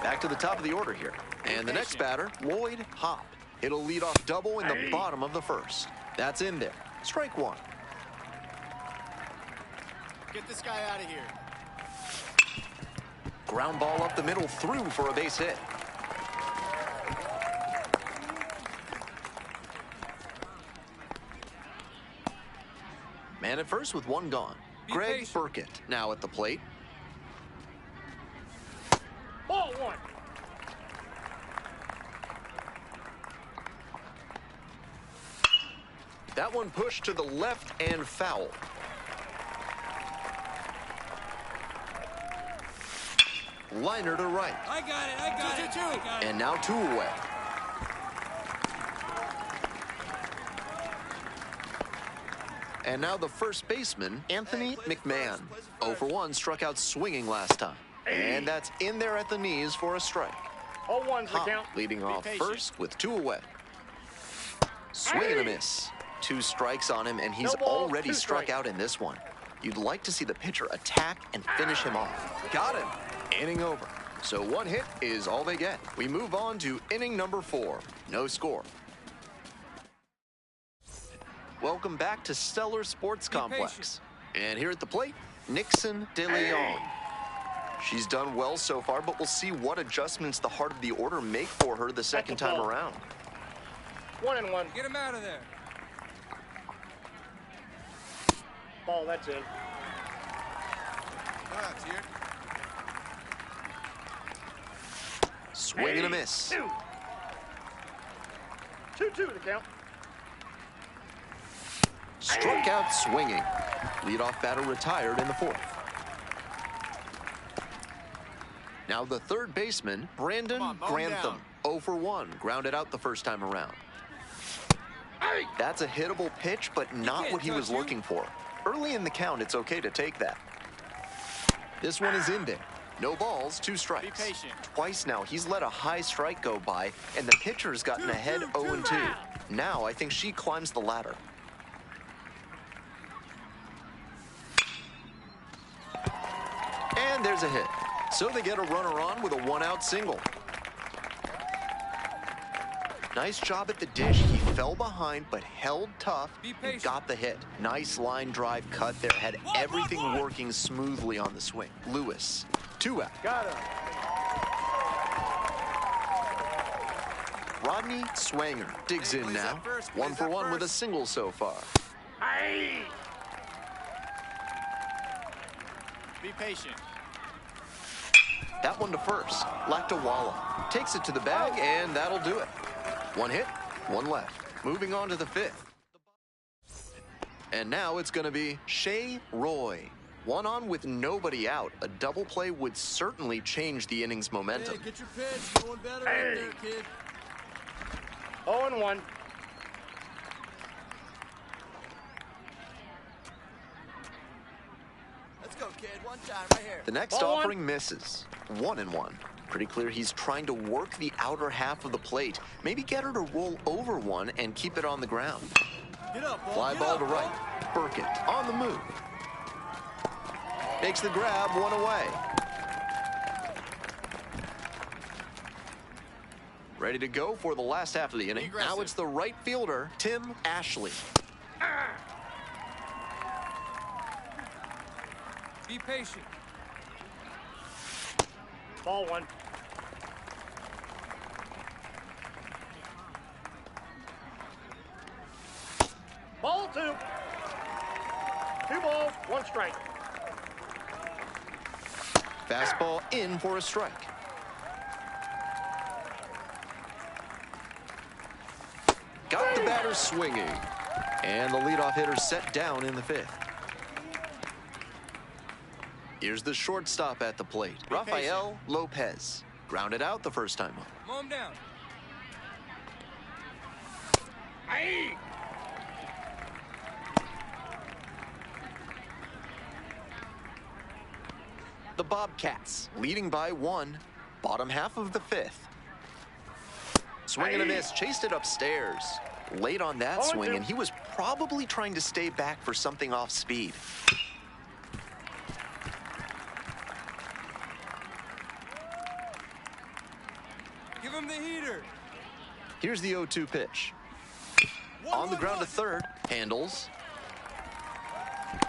Back to the top of the order here. And the next batter, Lloyd Hop. It'll lead off double in the bottom of the first. That's in there. Strike 1. Get this guy out of here. Ground ball up the middle, through for a base hit. Man at first with 1 gone. Be Greg patient. Burkett now at the plate. Ball 1. That one pushed to the left and foul. Liner to right. I got it. I got it. Two. I got it. And now 2 away. And now the first baseman, Anthony McMahon. 0 for 1, struck out swinging last time. And that's in there at the knees for a strike. 0-1's the Hop count. leading off patient. first with 2 away. Swing and a miss. 2 strikes on him, and he's No balls, already 2 struck strikes. out in this one. You'd like to see the pitcher attack and finish him off. Got him. Inning over. So 1 hit is all they get. We move on to inning number 4. No score. Welcome back to Stellar Sports Complex. And here at the plate, Nixon De Leon. She's done well so far, but we'll see what adjustments the heart of the order make for her the second time ball. around. 1-1. Get him out of there. Ball, that's in. No outs here. Swing and a miss. 2. 2-2 the count. Struck out swinging. Leadoff batter retired in the 4th. Now the third baseman, Brandon Come on, mow him Grantham. down. 0 for 1, grounded out the first time around. That's a hittable pitch, but not what he was looking for. Early in the count, it's okay to take that. This one is in there. No balls, 2 strikes. Be patient. Twice now, he's let a high strike go by, and the pitcher's gotten ahead 0-2. Now, I think she climbs the ladder. And there's a hit. So they get a runner on with a 1-out single. Nice job at the dish. He fell behind, but held tough and got the hit. Nice line drive cut there. Had everything working smoothly on the swing. Lewis, 2 out. Got him. Rodney Swanger digs in now. 1 for 1 with a single so far. Be patient. That one to first. Lakdawala takes it to the bag, and that'll do it. 1 hit, 1 left. Moving on to the 5th. And now it's going to be Shea Roy. 1 on with nobody out. A double play would certainly change the inning's momentum. Hey, get your pitch. No one better right there, kid. 0-1. Let's go, kid. One time right here. The next Ball offering misses. 1-1. Pretty clear he's trying to work the outer half of the plate. Maybe get her to roll over one and keep it on the ground. Get up, ball. Fly Get ball up, to right. Burkett on the move. Makes the grab, 1 away. Ready to go for the last half of the inning. Now it's the right fielder, Tim Ashley. Be patient. Ball 1. Ball 2. 2 balls, 1 strike. Fastball in for a strike. Got the batter swinging. And the leadoff hitter set down in the 5th. Here's the shortstop at the plate, Rafael Lopez. Grounded out the first time up. Mow him down. The Bobcats leading by 1, bottom half of the 5th. Swing and a miss, chased it upstairs. Late on that swing, and he was probably trying to stay back for something off speed. Give him the heater. Here's the 0-2 pitch. On the ground to third, handles.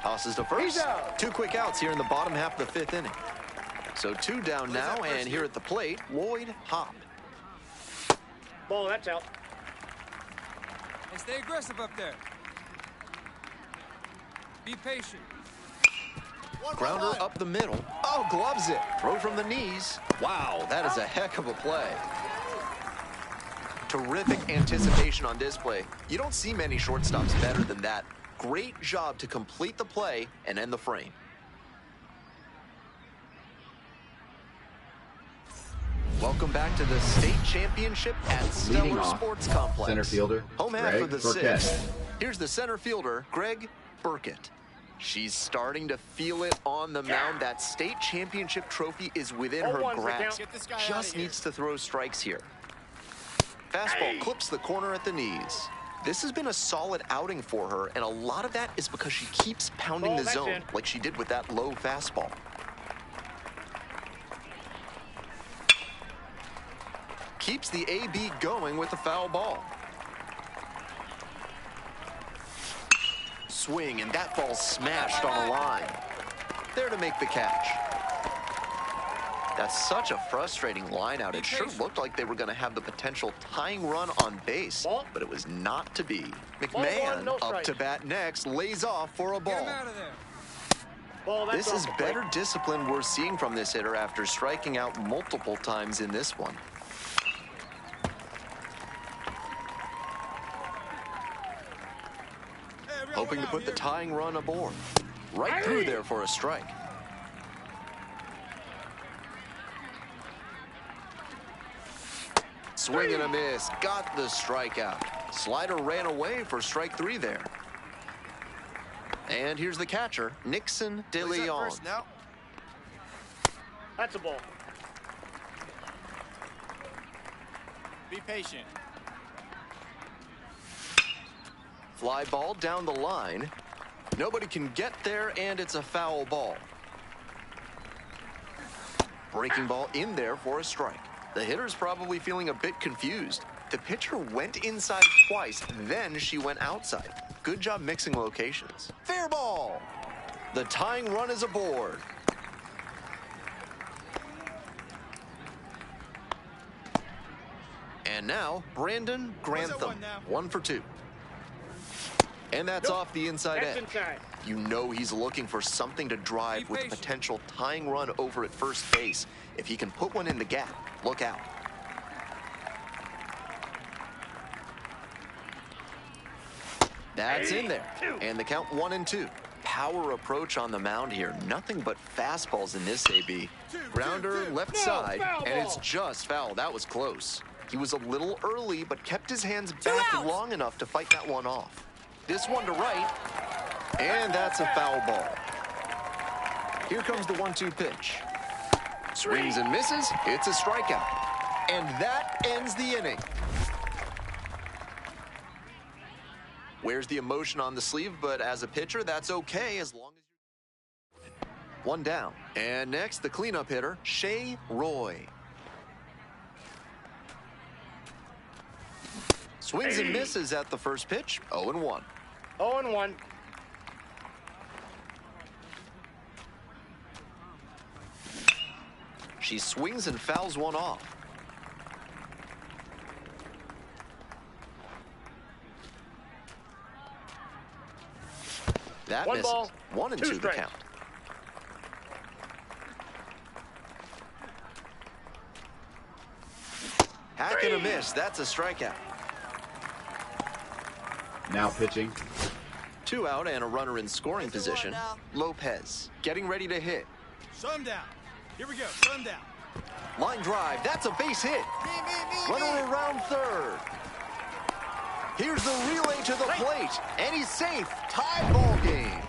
Tosses to first. 2 quick outs here in the bottom half of the 5th inning. So 2 down now, and here at the plate, Lloyd Hopp. Ball, that's out. Hey, stay aggressive up there. Be patient. Grounder up the middle. Oh, gloves it. Throw from the knees. Wow, that is a heck of a play. Terrific anticipation on this play. You don't see many shortstops better than that. Great job to complete the play and end the frame. Welcome back to the state championship at Leading Stellar off, Sports Complex. center fielder, Home half Greg of the Burkett. 6th. Here's the center fielder, Greg Burkett. She's starting to feel it on the mound. That state championship trophy is within her 0-1's the grasp. count. Get this guy Just outta here. needs to throw strikes here. Fastball clips the corner at the knees. This has been a solid outing for her, and a lot of that is because she keeps pounding Ball, the that's zone in. like she did with that low fastball. Keeps the AB going with the foul ball. Swing, and that ball smashed on a line. There to make the catch. That's such a frustrating line out. It sure looked like they were going to have the potential tying run on base, but it was not to be. McMahon no up strikes. to bat next, lays off for a Get ball. him out of there. Ball, that's This is off the better plate. discipline we're seeing from this hitter after striking out multiple times in this one. Hoping to put the tying run aboard. Right through there for a strike. Swing and a miss. Got the strikeout. Slider ran away for strike 3 there. And here's the catcher, Nixon De Who's at Leon. first now? That's a ball. Be patient. Fly ball down the line. Nobody can get there, and it's a foul ball. Breaking ball in there for a strike. The hitter's probably feeling a bit confused. The pitcher went inside twice, then she went outside. Good job mixing locations. Fair ball. The tying run is aboard. And now, Brandon Grantham, 1 for 2. And that's off the inside That's edge. inside. You know he's looking for something to drive with a potential tying run over at first base. If he can put one in the gap, look out. That's in there. And the count 1-2. Power approach on the mound here. Nothing but fastballs in this AB. Grounder left side, and it's just foul. That was close. He was a little early, but kept his hands back long enough to fight that one off. This one to right, and that's a foul ball. Here comes the 1-2 pitch. Swings and misses. It's a strikeout. And that ends the inning. Wears the emotion on the sleeve, but as a pitcher, that's okay as long as you're... One down. And next, the cleanup hitter, Shea Roy. Swings and misses at the first pitch, 0-1. 0-1. She swings and fouls one off. That One misses. ball, 1-2 the strikes. count. Hack and a miss. That's a strikeout. Now pitching. 2 out and a runner in scoring position. Lopez getting ready to hit. Slow him down. Here we go. Slow him down. Line drive. That's a base hit. Runner around third. Here's the relay to the plate, and he's safe. Tie ball game.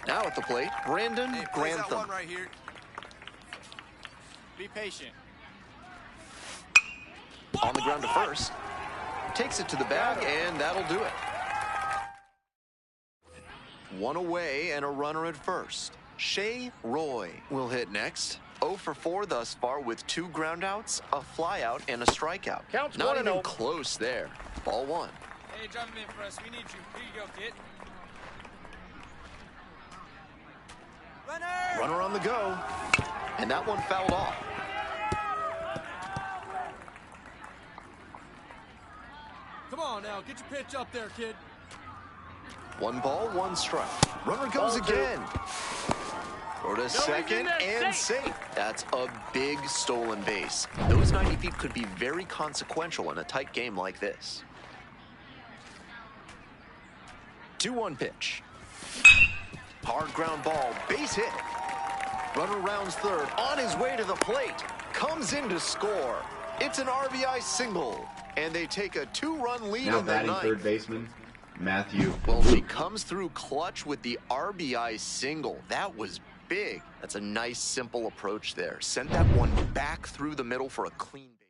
Now at the plate, Brandon Hey, plays that Grantham. one right here. Be patient. On the ground to first. Takes it to the bag, and that'll do it. 1 away and a runner at first. Shea Roy will hit next. 0 for 4 thus far with 2 groundouts, a flyout, and a strikeout. Counts Not 1-0. even close there. Ball 1. Hey, drive him in for us. We need you. Here you go, kid. Runner! Runner on the go. And that one fouled off. Come on now. Get your pitch up there, kid. 1 ball, 1 strike. Runner goes Ball 2. again. Throw to he's second in there, and safe. That's a big stolen base. Those 90 feet could be very consequential in a tight game like this. 2-1 pitch. Hard ground ball, base hit. Runner rounds third, on his way to the plate. Comes in to score. It's an RBI single. And they take a 2-run lead Now in the batting ninth. third baseman, Matthew. Well, he comes through clutch with the RBI single. That was big. That's a nice, simple approach there. Sent that one back through the middle for a clean base.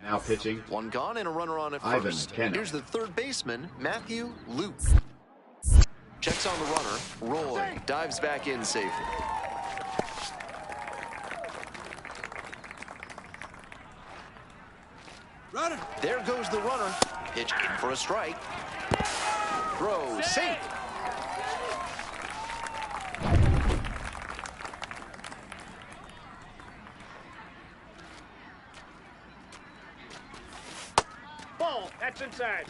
Now pitching. 1 gone and a runner on at Ivan first. Kenneth. Here's the third baseman, Matthew Luke. Checks on the runner. Roy dives back in safely. Runner! There goes the runner. Pitch in for a strike. Throw safe. Ball. That's inside.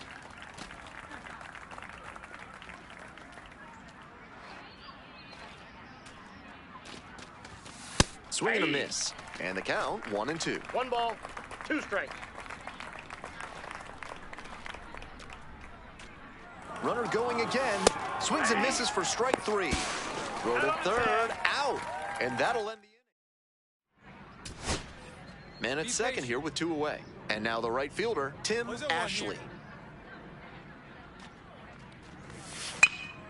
Swing and a miss. And the count, 1-2. 1 ball, 2 strikes. Runner going again. Swings and misses for strike 3. Throw to third, out. And that'll end the inning. Man at second here with 2 away. And now the right fielder, Tim Ashley.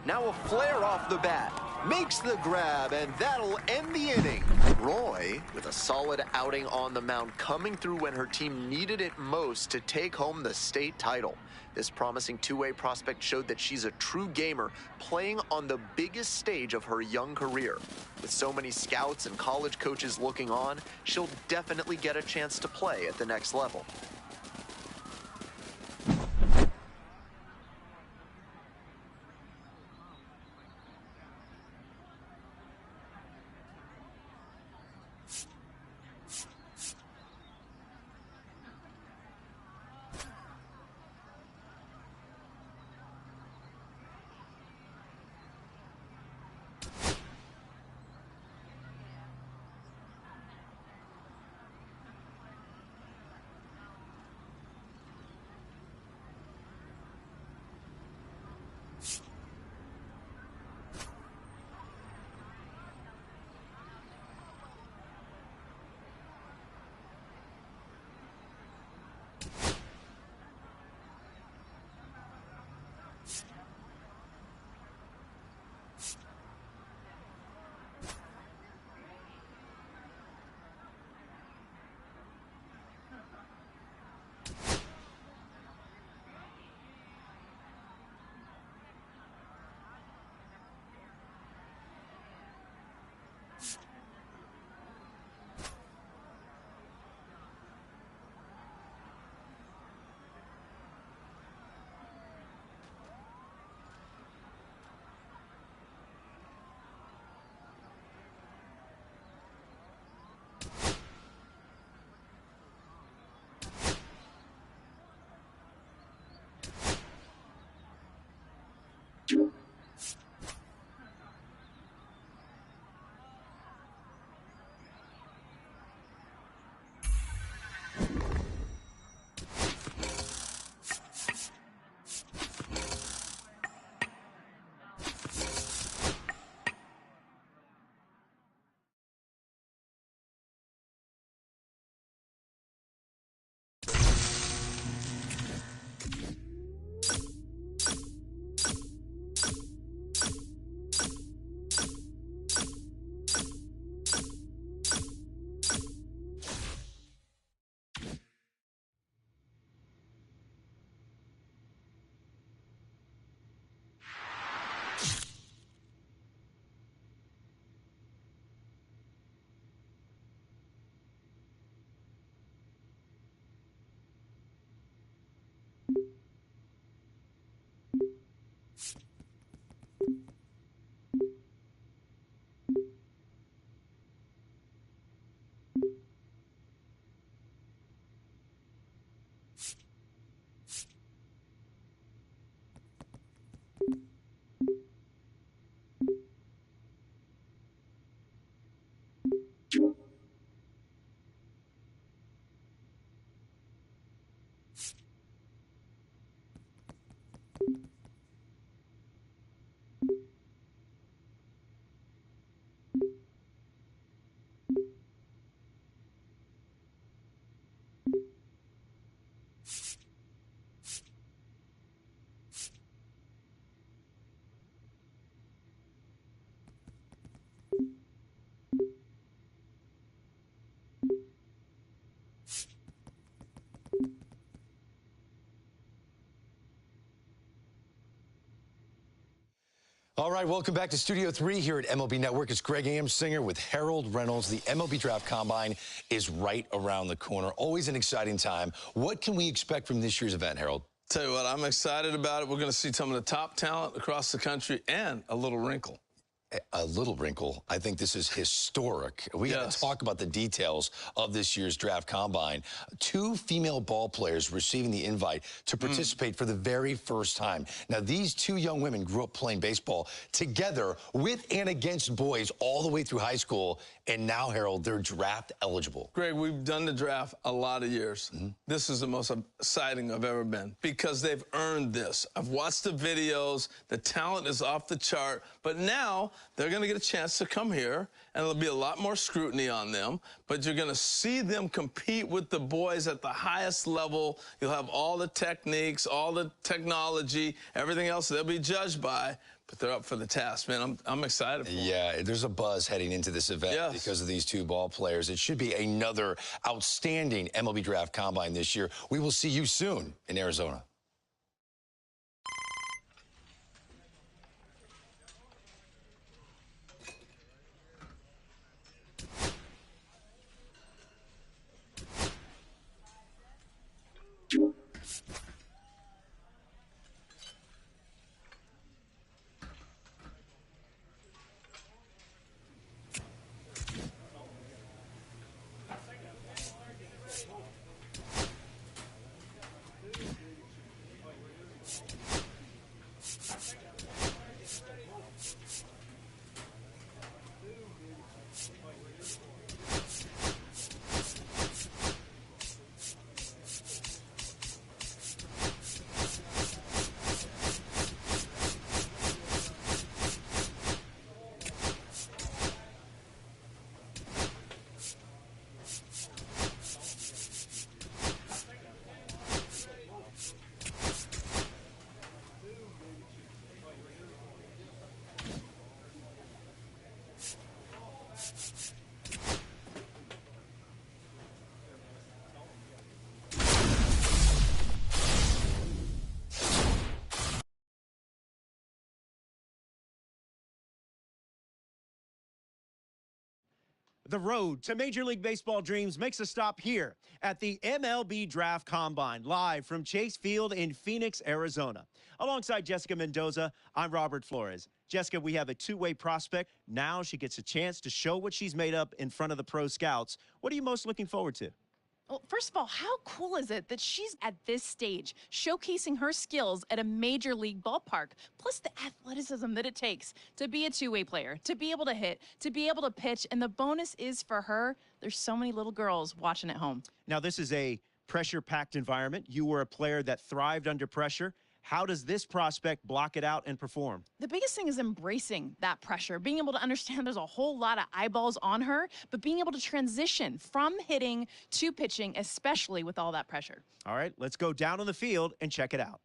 Now a flare off the bat. Makes the grab, and that'll end the inning. Roy, with a solid outing on the mound, coming through when her team needed it most to take home the state title. This promising two-way prospect showed that she's a true gamer, playing on the biggest stage of her young career. With so many scouts and college coaches looking on, she'll definitely get a chance to play at the next level. All right, welcome back to Studio 3 here at MLB Network. It's Greg Amsinger with Harold Reynolds. The MLB Draft Combine is right around the corner. Always an exciting time. What can we expect from this year's event, Harold? Tell you what, I'm excited about it. We're going to see some of the top talent across the country and a little wrinkle. A little wrinkle. I think this is historic. We got to talk about the details of this year's Draft Combine. 2 female ball players receiving the invite to participate for the very first time. Now, these 2 young women grew up playing baseball together with and against boys all the way through high school and now, Harold, they're draft eligible. Greg, we've done the draft a lot of years. This is the most exciting I've ever been because they've earned this. I've watched the videos. The talent is off the chart. But now they're going to get a chance to come here, and there'll be a lot more scrutiny on them. But you're going to see them compete with the boys at the highest level. You'll have all the techniques, all the technology, everything else they'll be judged by. But they're up for the task, man. I'm excited for them. Yeah, there's a buzz heading into this event because of these two ball players. It should be another outstanding MLB Draft Combine this year. We will see you soon in Arizona. The road to Major League Baseball dreams makes a stop here at the MLB Draft Combine, live from Chase Field in Phoenix, Arizona. Alongside Jessica Mendoza, I'm Robert Flores. Jessica, we have a two-way prospect. Now she gets a chance to show what she's made up in front of the pro scouts. What are you most looking forward to? Well, first of all, how cool is it that she's at this stage, showcasing her skills at a major league ballpark, plus the athleticism that it takes to be a two-way player, to be able to hit, to be able to pitch, and the bonus is for her, there's so many little girls watching at home. Now, this is a pressure-packed environment. You were a player that thrived under pressure. How does this prospect block it out and perform? The biggest thing is embracing that pressure, being able to understand there's a whole lot of eyeballs on her, but being able to transition from hitting to pitching, especially with all that pressure. All right, let's go down on the field and check it out.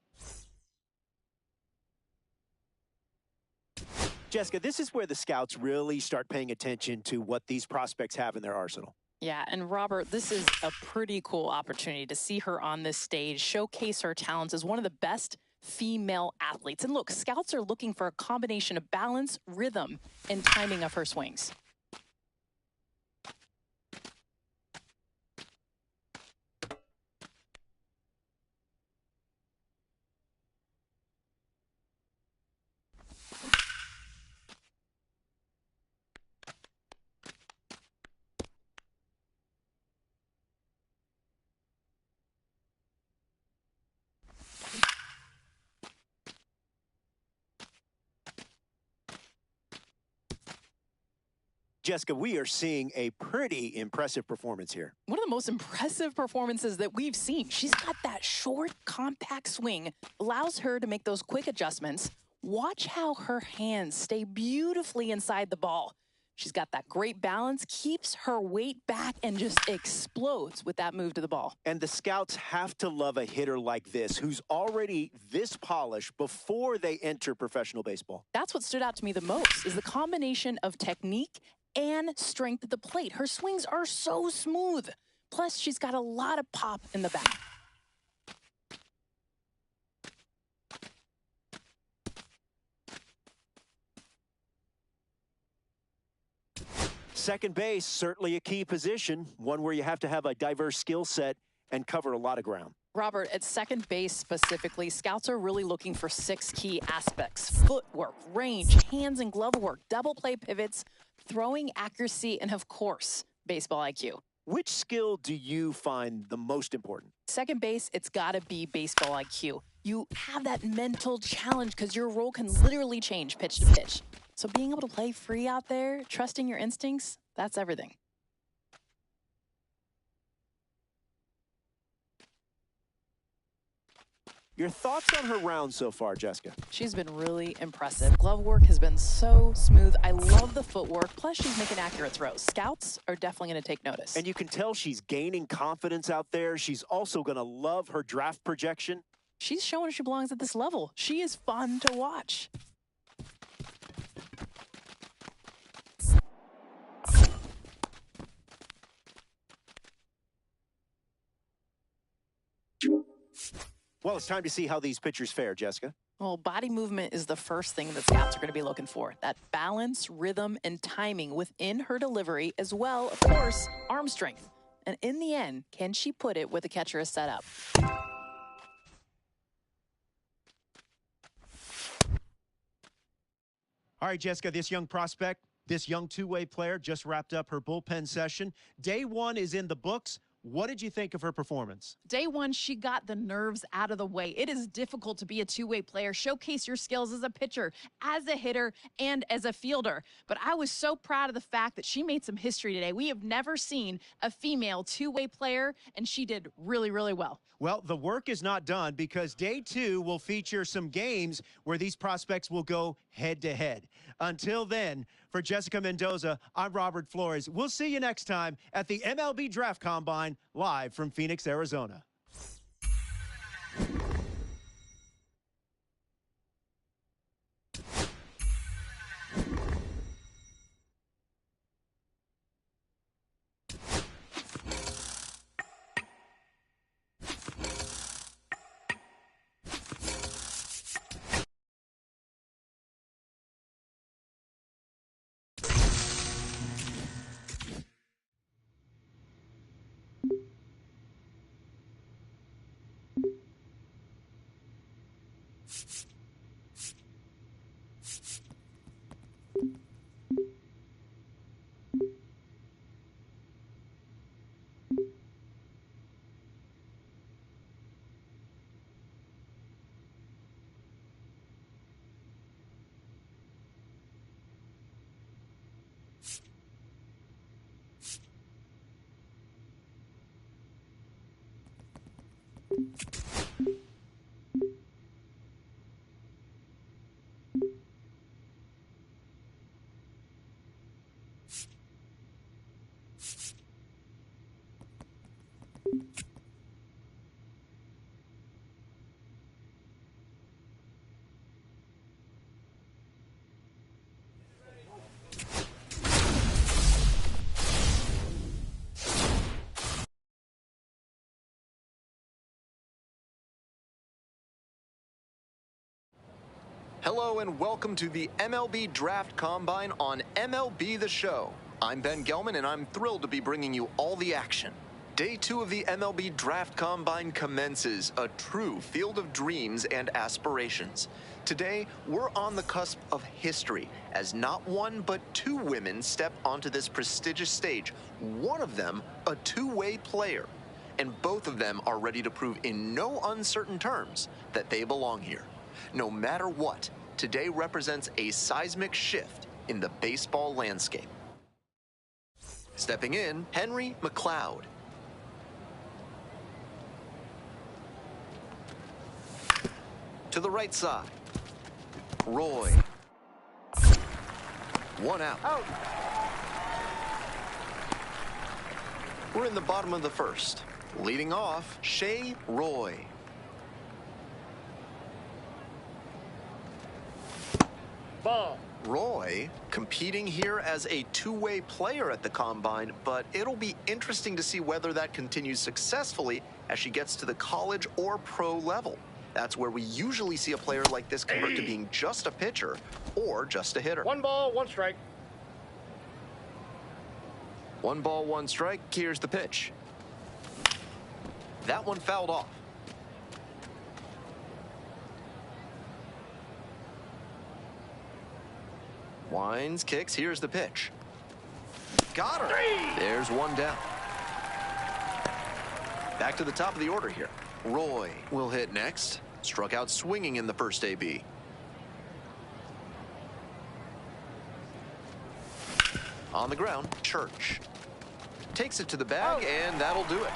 Jessica, this is where the scouts really start paying attention to what these prospects have in their arsenal. Yeah, and Robert, this is a pretty cool opportunity to see her on this stage, showcase her talents as one of the best female athletes. And look, scouts are looking for a combination of balance, rhythm, and timing of her swings. Jessica, we are seeing a pretty impressive performance here. One of the most impressive performances that we've seen. She's got that short, compact swing, allows her to make those quick adjustments. Watch how her hands stay beautifully inside the ball. She's got that great balance, keeps her weight back, and just explodes with that move to the ball. And the scouts have to love a hitter like this, who's already this polished before they enter professional baseball. That's what stood out to me the most, is the combination of technique and strength at the plate. Her swings are so smooth. Plus, she's got a lot of pop in the back. Second base, certainly a key position, one where you have to have a diverse skill set and cover a lot of ground. Robert, at second base specifically, scouts are really looking for 6 key aspects: footwork, range, hands and glove work, double play pivots, throwing accuracy, and of course, baseball IQ. Which skill do you find the most important? Second base, it's gotta be baseball IQ. You have that mental challenge because your role can literally change pitch to pitch. So being able to play free out there, trusting your instincts, That's everything. Your thoughts on her round so far, Jessica? She's been really impressive. Glove work has been so smooth. I love the footwork. Plus, she's making accurate throws. Scouts are definitely going to take notice. And you can tell she's gaining confidence out there. She's also going to love her draft projection. She's showing she belongs at this level. She is fun to watch. Well, it's time to see how these pitchers fare, Jessica. Well, body movement is the first thing that scouts are going to be looking for. That balance, rhythm, and timing within her delivery, as well, of course, arm strength. And in the end, can she put it where the catcher is set up? All right, Jessica, this young prospect, this young two-way player just wrapped up her bullpen session. Day one is in the books. What did you think of her performance? Day one, she got the nerves out of the way. It is difficult to be a two-way player. Showcase your skills as a pitcher, as a hitter, and as a fielder. But I was so proud of the fact that she made some history today. We have never seen a female two-way player, and she did really, really well. Well, the work is not done because day two will feature some games where these prospects will go head-to-head. Until then, for Jessica Mendoza, I'm Robert Flores. We'll see you next time at the MLB Draft Combine, live from Phoenix, Arizona. Hello and welcome to the MLB Draft Combine on MLB The Show. I'm Ben Gelman and I'm thrilled to be bringing you all the action. Day two of the MLB Draft Combine commences, a true field of dreams and aspirations. Today, we're on the cusp of history as not one but two women step onto this prestigious stage, one of them a two-way player. And both of them are ready to prove in no uncertain terms that they belong here. No matter what, today represents a seismic shift in the baseball landscape. Stepping in, Henry McLeod. To the right side, Roy. One out. We're in the bottom of the first. Leading off, Shea Roy. Ball. Roy competing here as a two-way player at the Combine, but it'll be interesting to see whether that continues successfully as she gets to the college or pro level. That's where we usually see a player like this convert to being just a pitcher or just a hitter. 1 ball, 1 strike. 1 ball, 1 strike. Here's the pitch. That one fouled off. Winds, kicks, here's the pitch. Got her. There's one down. Back to the top of the order here. Roy will hit next. Struck out swinging in the first AB. On the ground, Church. Takes it to the bag, and that'll do it.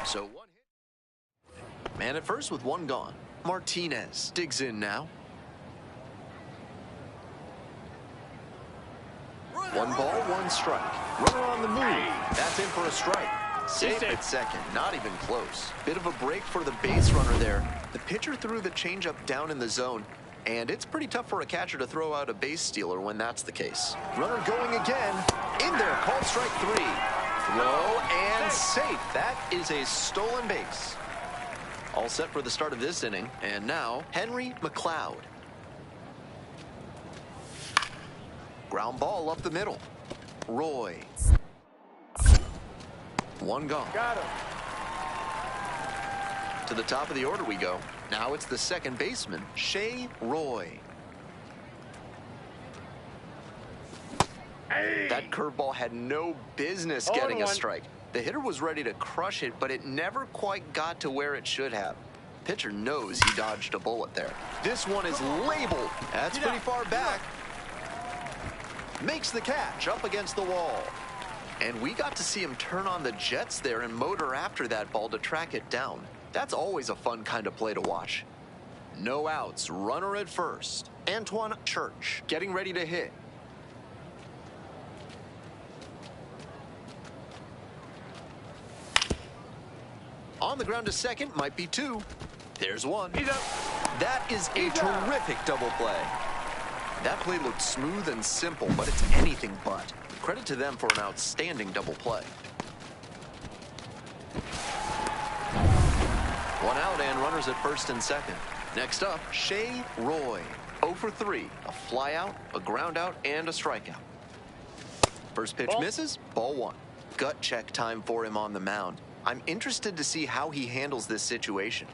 So one hit. Man at first with one gone. Martinez digs in now. One ball, one strike. Runner on the move. That's in for a strike. Safe at second, not even close. Bit of a break for the base runner there. The pitcher threw the changeup down in the zone, and it's pretty tough for a catcher to throw out a base stealer when that's the case. Runner going again. In there, called strike 3. Throw and safe. That is a stolen base. All set for the start of this inning, and now Henry McLeod. Ground ball up the middle. Roy. One gone. Got him. To the top of the order we go. Now it's the second baseman, Shea Roy. That curveball had no business getting a strike. The hitter was ready to crush it, but it never quite got to where it should have. Pitcher knows he dodged a bullet there. This one is labeled. That's pretty far back. Makes the catch up against the wall. And we got to see him turn on the jets there and motor after that ball to track it down. That's always a fun kind of play to watch. No outs, runner at first. Antoine Church getting ready to hit. On the ground to second, might be 2. There's 1. He's up. That is a terrific double play. That play looked smooth and simple, but it's anything but. Credit to them for an outstanding double play. 1 out and runners at first and second. Next up, Shea Roy. 0 for 3. A fly out, a ground out, and a strikeout. First pitch misses, ball 1. Gut check time for him on the mound. I'm interested to see how he handles this situation.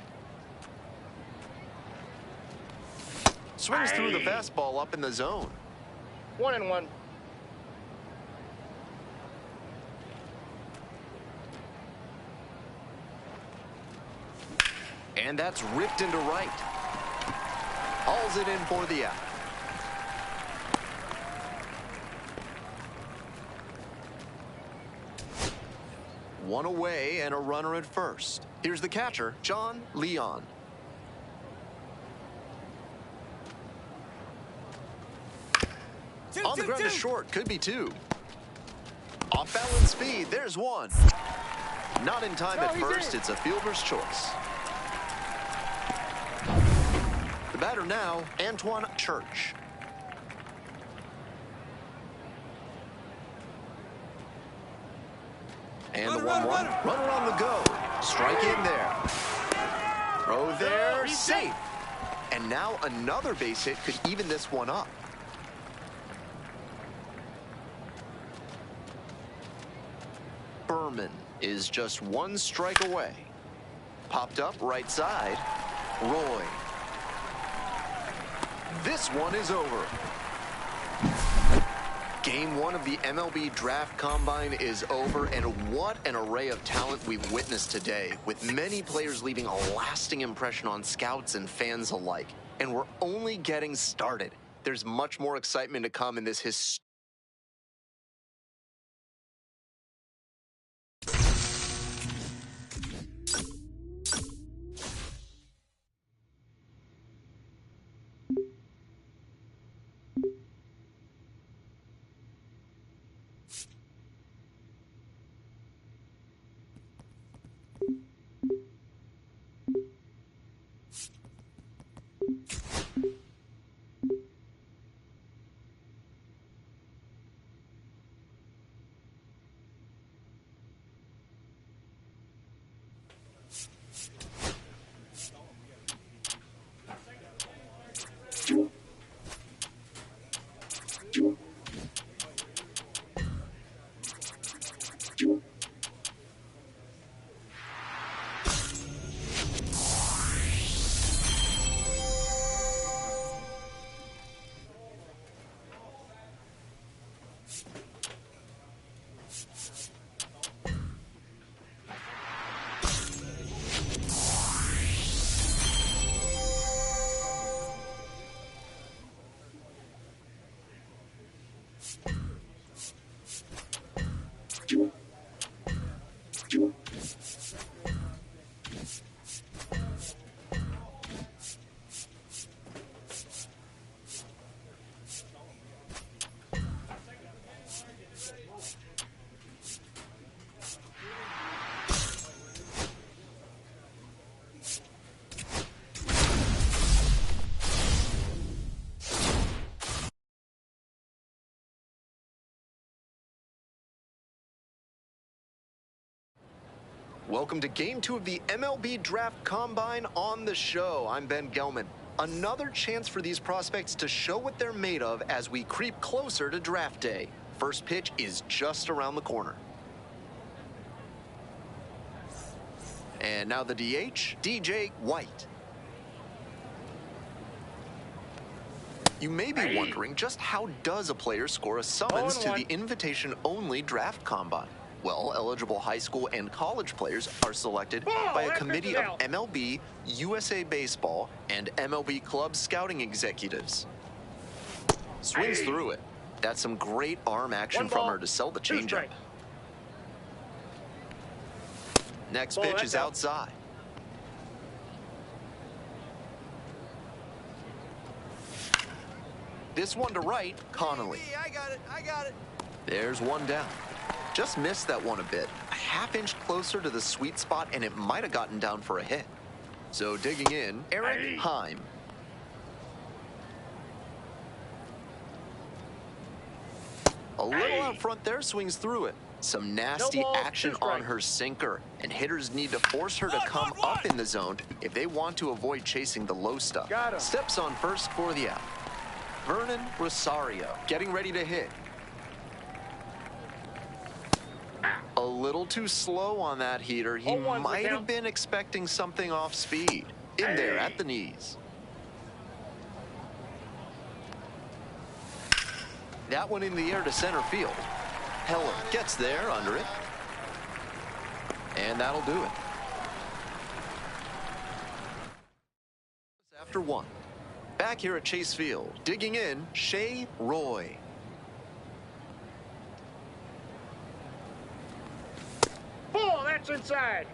Swings through the fastball up in the zone. 1-1. And that's ripped into right. Hauls it in for the out. One away and a runner at first. Here's the catcher, John Leon. On the ground to short, could be 2. Off balance speed, there's 1. Not in time at first, it's a fielder's choice. The batter now, Antoine Church. And the 1-1. Runner on the go. Strike in there. Throw there, safe. And now another base hit could even this one up. Berman is just 1 strike away. Popped up right side. Roy. This one is over. Game 1 of the MLB Draft Combine is over, and what an array of talent we've witnessed today, with many players leaving a lasting impression on scouts and fans alike. And we're only getting started. There's much more excitement to come in this historic Welcome to Game 2 of the MLB Draft Combine on the show. I'm Ben Gelman. Another chance for these prospects to show what they're made of as we creep closer to draft day. First pitch is just around the corner. And now the DH, DJ White. You may be wondering, just how does a player score a summons to the invitation-only draft combine? Well, eligible high school and college players are selected by a committee of MLB, USA Baseball, and MLB club scouting executives. Swings through it. That's some great arm action from her to sell the changeup. Next pitch is outside. This one to right, Connolly. I got it. There's one down. Just missed that one a bit. A half-inch closer to the sweet spot, and it might have gotten down for a hit. So digging in, Eric Heim. A little out front there, swings through it. Some nasty action on her sinker, and hitters need to force her to come up in the zone if they want to avoid chasing the low stuff. Steps on first for the out. Vernon Rosario getting ready to hit. A little too slow on that heater. He might have been expecting something off speed. In there at the knees. That one in the air to center field. Heller gets there under it. And that'll do it. After one. Back here at Chase Field. Digging in, Shea Roy. Ball, that's inside.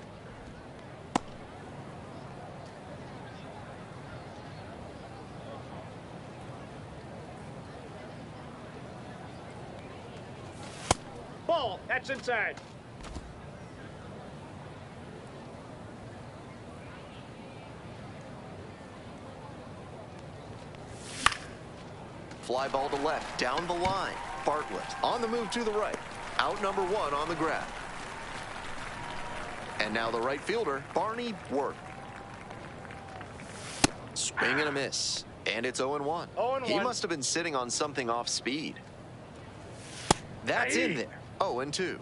Ball, that's inside. Fly ball to left, down the line. Bartlett on the move to the right. Out number one on the grab. And now the right fielder, Barney Work. Swing and a miss. And it's 0-1. He must have been sitting on something off speed. That's in there. 0-2.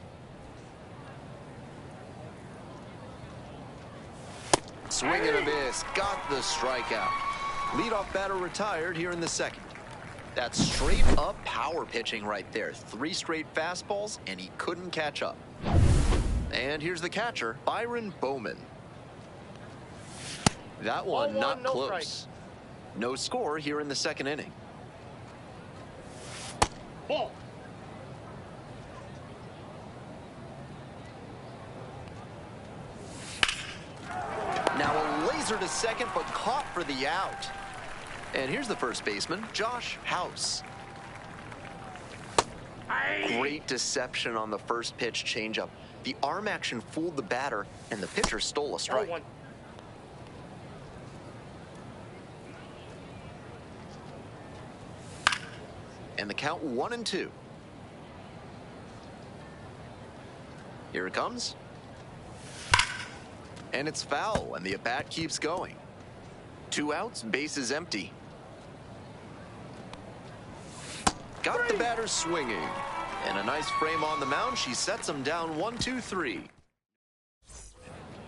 Swing and a miss. Got the strikeout. Leadoff batter retired here in the second. That's straight up power pitching right there. 3 straight fastballs, and he couldn't catch up. And here's the catcher, Byron Bowman. That one not close. No score here in the second inning. Ball. Now a laser to second, but caught for the out. And here's the first baseman, Josh House. Great deception on the first pitch changeup. The arm action fooled the batter, and the pitcher stole a strike. And the count 1-2. Here it comes. And it's foul, and the at-bat keeps going. 2 outs, bases empty. Got the batter swinging. And a nice frame on the mound. She sets him down 1-2-3.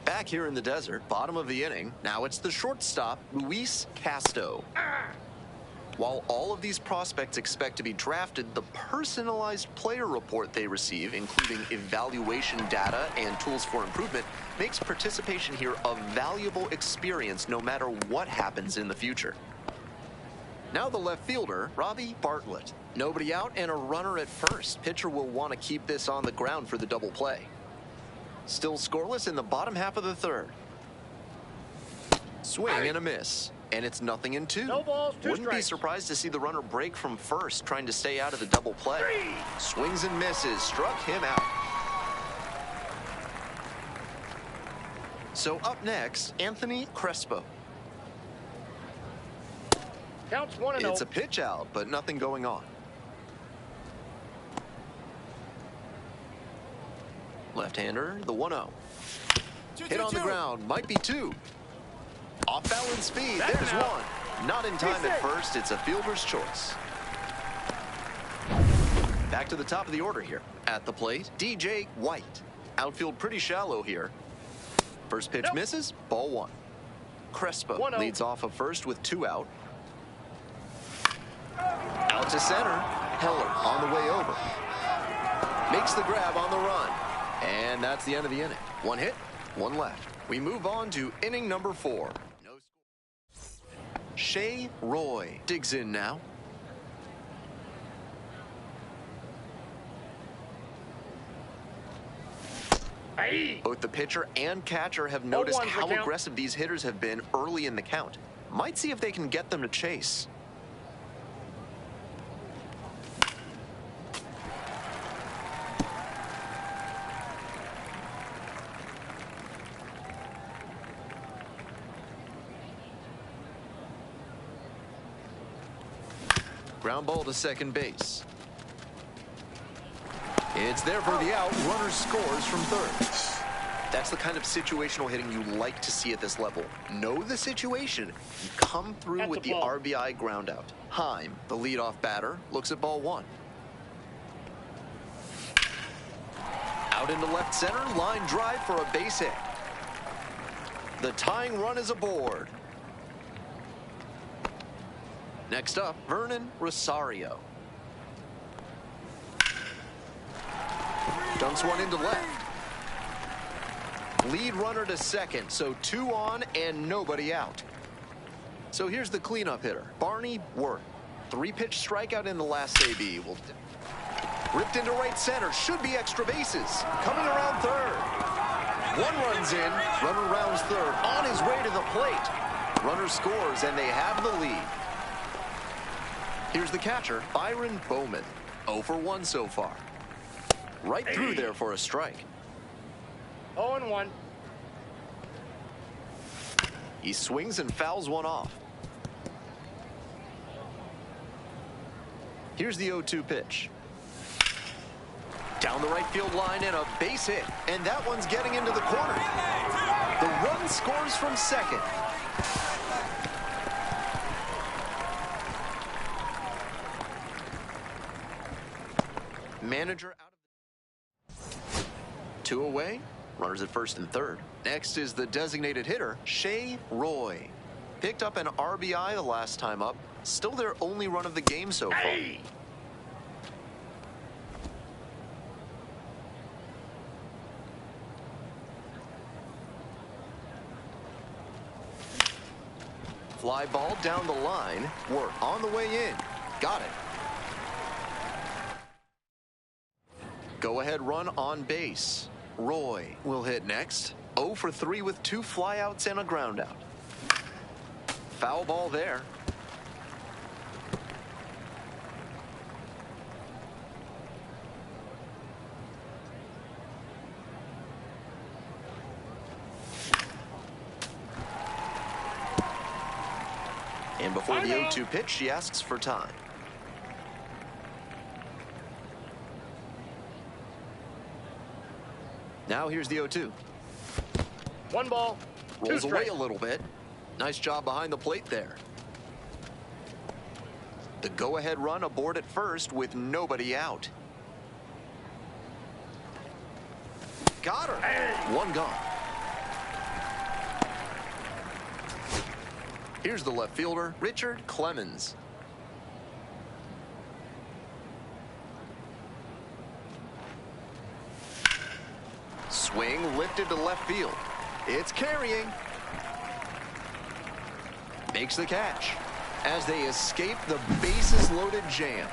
Back here in the desert, bottom of the inning. Now it's the shortstop, Luis Casto. While all of these prospects expect to be drafted, the personalized player report they receive, including evaluation data and tools for improvement, makes participation here a valuable experience no matter what happens in the future. Now the left fielder, Robbie Bartlett. Nobody out and a runner at first. Pitcher will want to keep this on the ground for the double play. Still scoreless in the bottom half of the third. Swing and a miss. And it's 0-2. No balls, 2 Wouldn't be strikes. surprised to see the runner break from first, trying to stay out of the double play. Swings and misses, struck him out. So up next, Anthony Crespo. Counts 1-0. It's a pitch out, but nothing going on. Left-hander, the 1-0. Hit on the ground, might be 2. Off balance speed, there's 1. Not in time at first, it's a fielder's choice. Back to the top of the order here. At the plate, DJ White. Outfield pretty shallow here. First pitch misses, ball 1. Crespo leads off of first with 2 out. Out to center, Heller on the way over. Makes the grab on the run. And that's the end of the inning. 1 hit, 1 left. We move on to inning number 4. No score. Shea Roy digs in now. Both the pitcher and catcher have noticed how aggressive these hitters have been early in the count. Might see if they can get them to chase. Ground ball to second base. It's there for the out. Runner scores from third. That's the kind of situational hitting you like to see at this level. Know the situation. You come through with the RBI ground out. Heim, the leadoff batter, looks at ball 1. Out into left center, line drive for a base hit. The tying run is aboard. Next up, Vernon Rosario. Dumps one into left. Lead runner to second, so 2 on and nobody out. So here's the cleanup hitter, Barney Worth. 3-pitch strikeout in the last AB. Ripped into right center, should be extra bases. Coming around third. 1 runs in, runner rounds third, on his way to the plate. Runner scores and they have the lead. Here's the catcher, Byron Bowman. 0 for 1 so far. Right through there for a strike. 0-1. He swings and fouls one off. Here's the 0-2 pitch. Down the right field line and a base hit. And that one's getting into the corner. The run scores from second. Manager out of 2 away. Runners at first and third. Next is the designated hitter, Shea Roy. Picked up an RBI the last time up. Still their only run of the game so far. Fly ball down the line. Work on the way in. Got it. Go-ahead run on base. Roy will hit next. 0 for 3 with 2 flyouts and a ground out. Foul ball there. And before the 0-2 pitch, she asks for time. Now here's the 0-2. 1 ball. Rolls away a little bit. Nice job behind the plate there. The go-ahead run aboard at first with nobody out. Got her. 1 gone. Here's the left fielder, Richard Clemens. Swing lifted to left field. It's carrying. Makes the catch as they escape the bases loaded jam.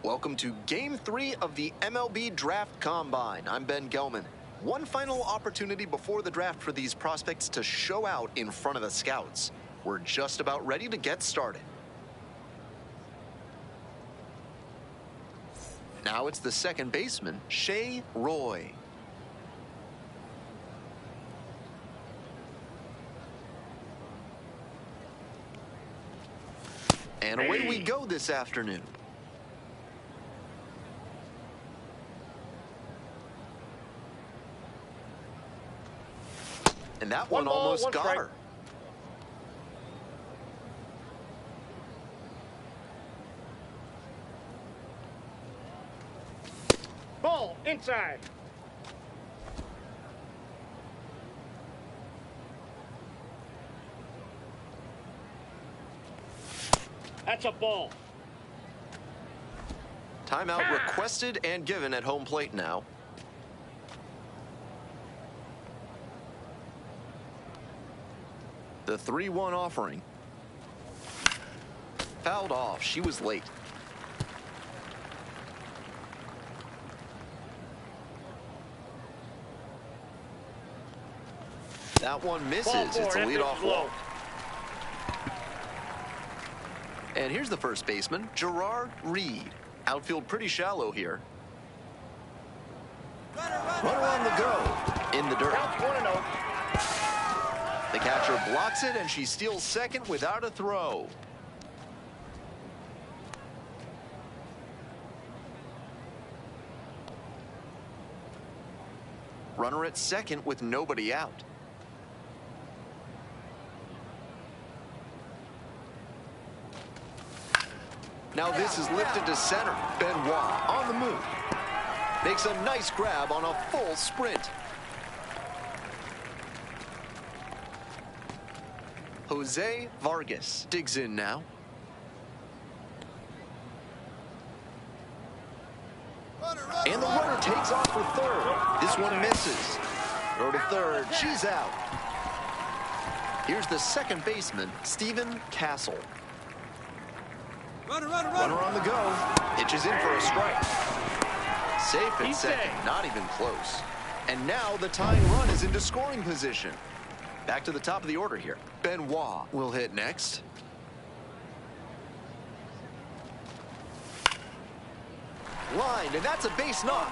Welcome to Game 3 of the MLB Draft Combine. I'm Ben Gelman. One final opportunity before the draft for these prospects to show out in front of the scouts. We're just about ready to get started. Now it's the second baseman, Shea. And away we go this afternoon. And that one almost got her. Ball inside. That's a ball. Timeout requested and given at home plate now. The 3-1 offering. Fouled off. She was late. That one misses. It's a leadoff walk. And here's the first baseman, Gerard Reed. Outfield pretty shallow here. Runner on the go. In the dirt. Counts 1-0. The catcher blocks it, and she steals second without a throw. Runner at second with nobody out. Now this is lifted to center. Benoit on the move. Makes a nice grab on a full sprint. Jose Vargas digs in now. And the runner takes off for third. This one misses. Throw to third. She's out. Here's the second baseman, Stephen Castle. Runner on the go. Pitches in for a strike. Safe at second. Not even close. And now the tying run is into scoring position. Back to the top of the order here. Benoit will hit next. Lined, and that's a base knock.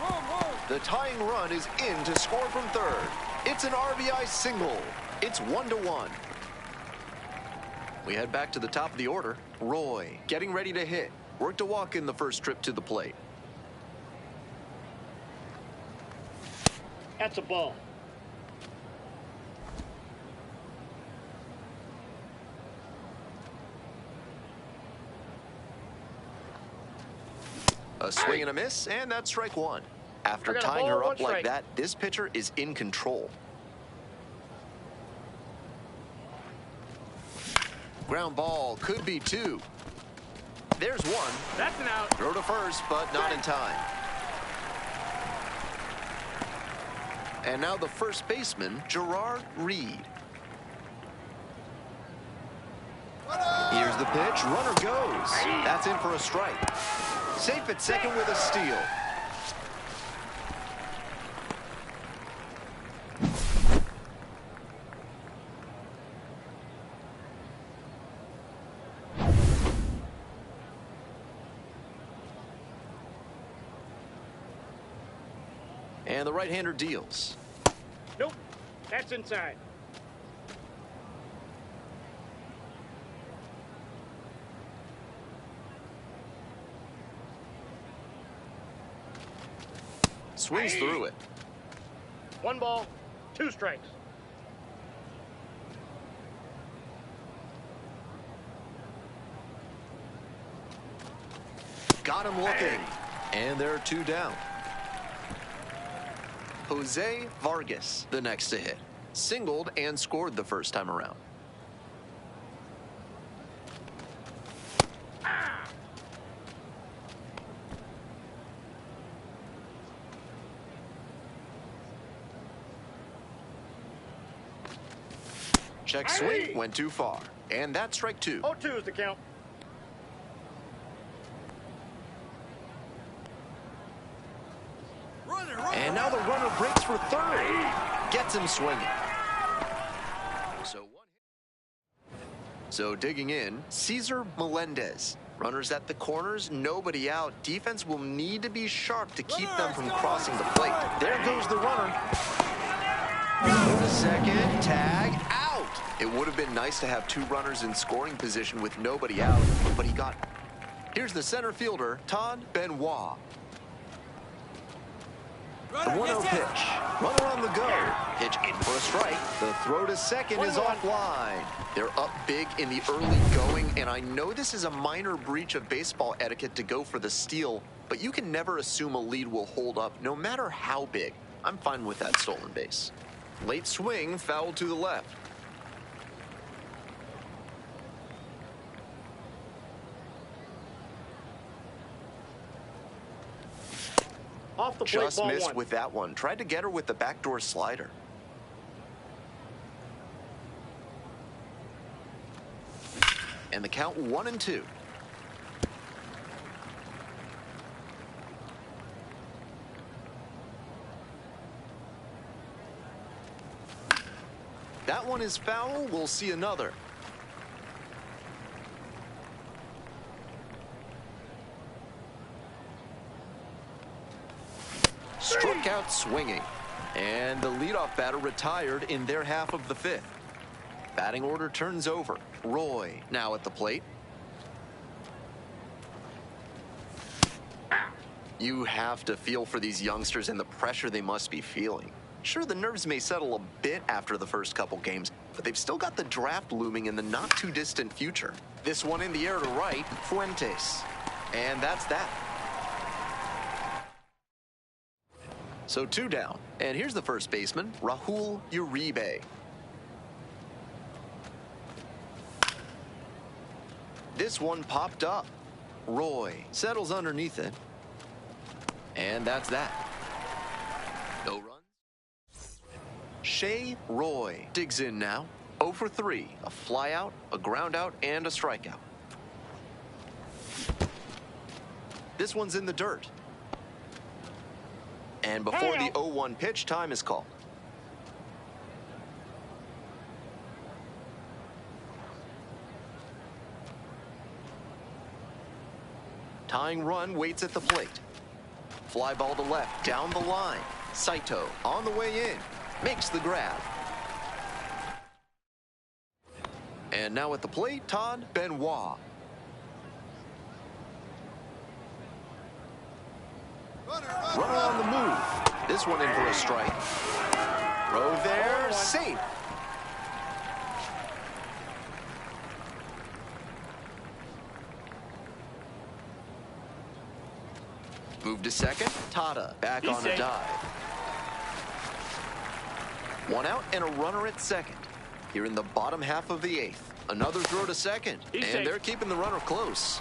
The tying run is in to score from third. It's an RBI single. It's 1-1. We head back to the top of the order. Roy getting ready to hit. Worked a walk in the first trip to the plate. That's a ball. A swing and a miss, and that's strike one. After tying her up like that, this pitcher is in control. Ground ball could be two. There's one. That's an out. Throw to first, but not in time. And now the first baseman, Gerard Reed. Here's the pitch. Runner goes. That's in for a strike. Safe at second with a steal. And the right-hander deals. Nope. That's inside. Swings through it. 1 ball, 2 strikes. Got him looking. And there are 2 down. Jose Vargas, the next to hit. Singled and scored the first time around. Check swing, went too far. And that's strike 2. 0-2 is the count. And now the runner breaks for third. Gets him swinging. So digging in, Cesar Melendez. Runners at the corners, nobody out. Defense will need to be sharp to keep them from crossing the plate. There goes the runner. Go to second, tag, out. It would have been nice to have 2 runners in scoring position with nobody out, but he got. Here's the center fielder, Todd Benoit. The 1-0 pitch. Runner on the go. Pitch in for a strike. The throw to second is offline. They're up big in the early going, and I know this is a minor breach of baseball etiquette to go for the steal, but you can never assume a lead will hold up, no matter how big. I'm fine with that stolen base. Late swing, foul to the left. Off the plate, Just ball missed 1. with that one. Tried to get her with the backdoor slider. And the count 1-2. That one is foul. We'll see another. Struck out swinging. And the leadoff batter retired in their half of the 5th. Batting order turns over. Roy now at the plate. You have to feel for these youngsters and the pressure they must be feeling. Sure, the nerves may settle a bit after the first couple games, but they've still got the draft looming in the not-too-distant future. This one in the air to right, Fuentes. And that's that. So 2 down. And here's the first baseman, Rahul Uribe. This one popped up. Roy settles underneath it. And that's that. No runs. Shea Roy digs in now. 0 for 3. A flyout, a groundout, and a strikeout. This one's in the dirt. And before the 0-1 pitch, time is called. Tying run waits at the plate. Fly ball to left, down the line. Saito on the way in. Makes the grab. And now at the plate, Todd Benoit. Runner on the move. This one in for a strike. Throw there, safe. Move to second. Tada back on a dive. 1 out and a runner at second. Here in the bottom half of the 8th. Another throw to second. And they're keeping the runner close.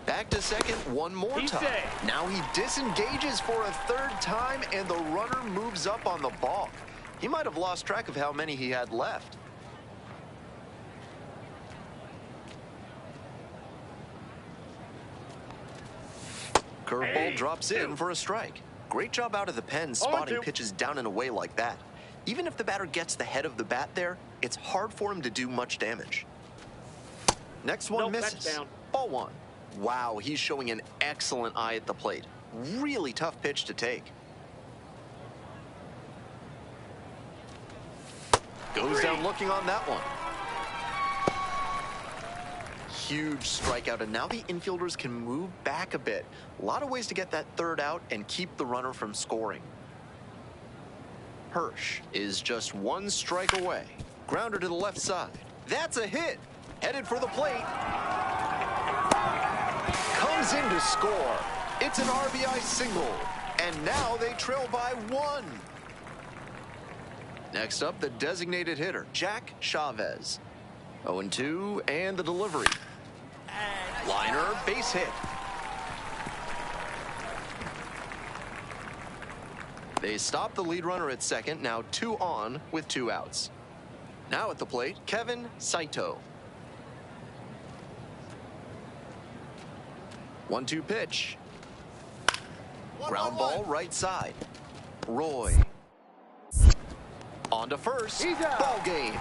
Back to second one more time. Now he disengages for a 3rd time, and the runner moves up on the ball. He might have lost track of how many he had left. Curveball drops in for a strike. Great job out of the pen spotting pitches down and away like that. Even if the batter gets the head of the bat there, it's hard for him to do much damage. Next one misses. Ball 1. Wow, he's showing an excellent eye at the plate. Really tough pitch to take. Goes down looking on that one. Huge strikeout, and now the infielders can move back a bit. A lot of ways to get that 3rd out and keep the runner from scoring. Hirsch is just 1 strike away. Grounder to the left side. That's a hit. Headed for the plate. Comes in to score. It's an RBI single. And now they trail by 1. Next up, the designated hitter, Jack Chavez. 0-2, and the delivery. Liner, base hit. They stop the lead runner at second, now 2 on with 2 outs. Now at the plate, Kevin Saito. 1-2 pitch. Ground ball right side. Roy. On to first. Ball game.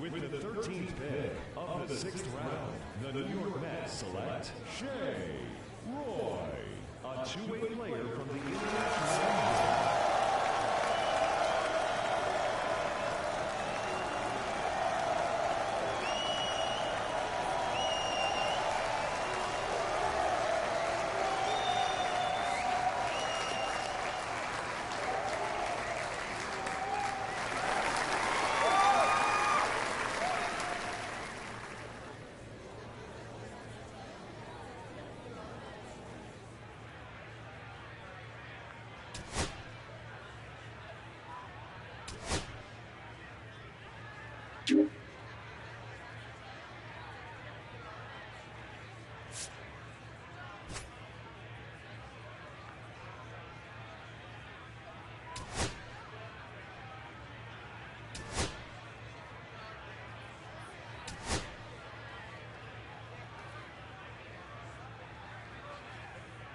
With the 13th pick of the 6th round, the New York Mets select Shea, Roy, a two-way player from the International.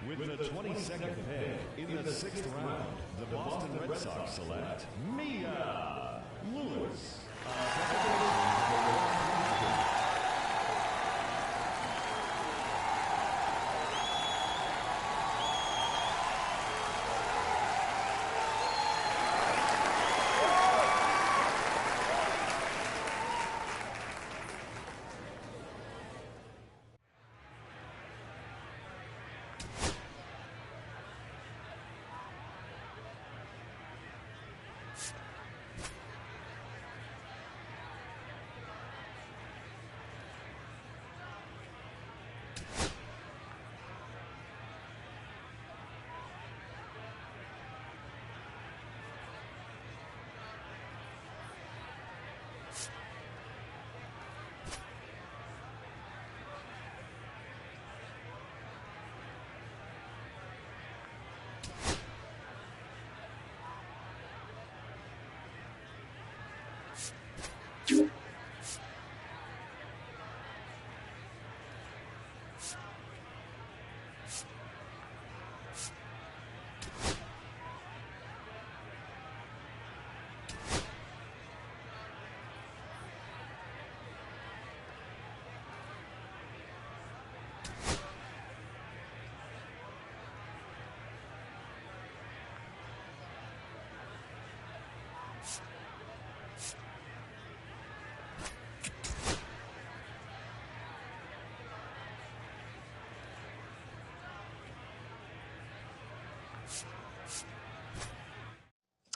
With the 22nd pick in the 6th round, the Boston Red Sox select Mia Lewis.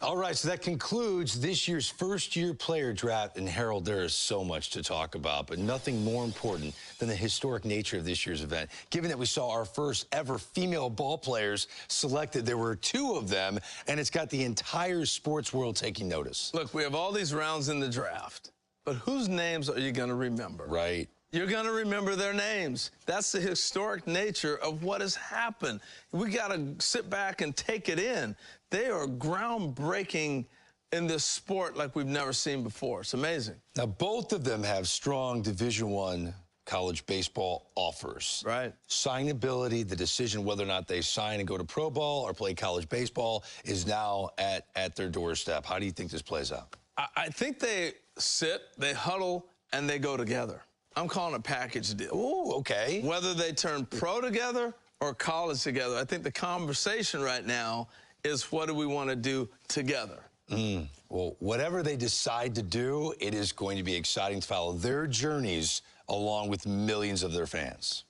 All right, so that concludes this year's first-year player draft. And, Harold, there is so much to talk about, but nothing more important than the historic nature of this year's event. Given that we saw our first ever female ball players selected, there were 2 of them, and it's got the entire sports world taking notice. Look, we have all these rounds in the draft, but whose names are you going to remember? Right. You're going to remember their names. That's the historic nature of what has happened. We got to sit back and take it in. They are groundbreaking in this sport like we've never seen before. It's amazing. Now, both of them have strong Division I college baseball offers. Right. Signability, the decision whether or not they sign and go to pro ball or play college baseball is now at their doorstep. How do you think this plays out? I think they sit, they huddle, and they go together. I'm calling it a package deal. Ooh, okay. Whether they turn pro together or college together, I think the conversation right now is what do we want to do together? Well, whatever they decide to do, it is going to be exciting to follow their journeys along with millions of their fans.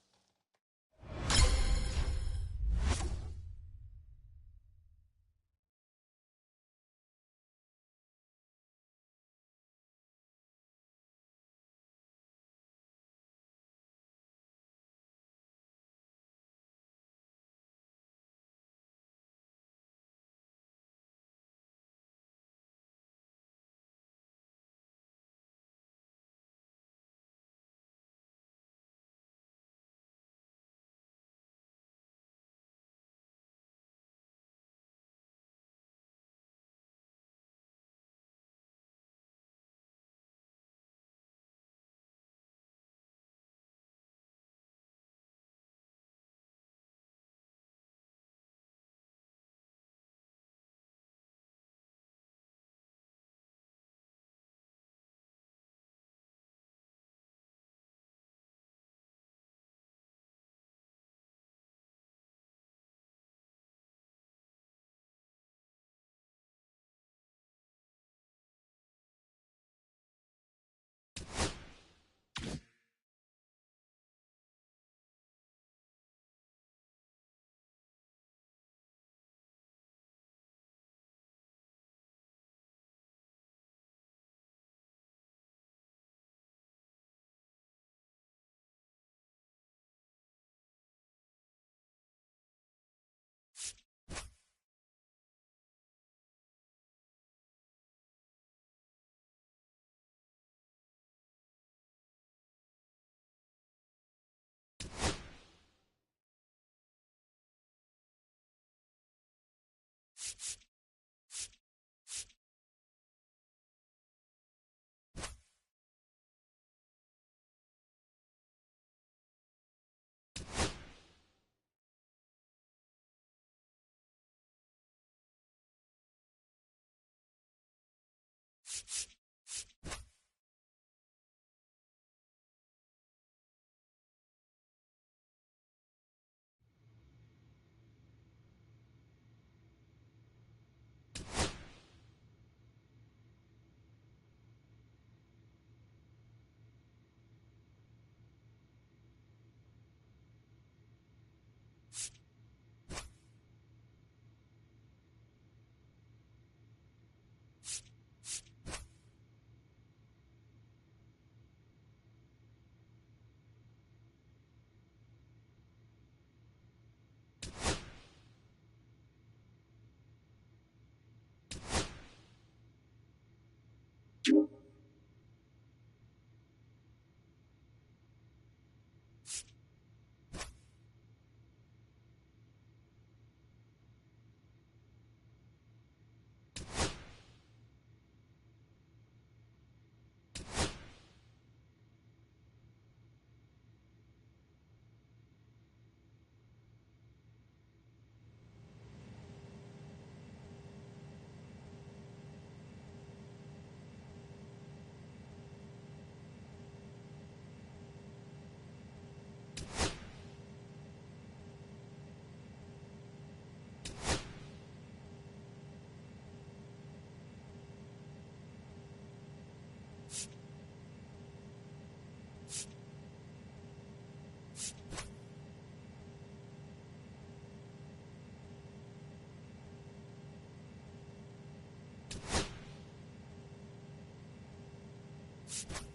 Shea.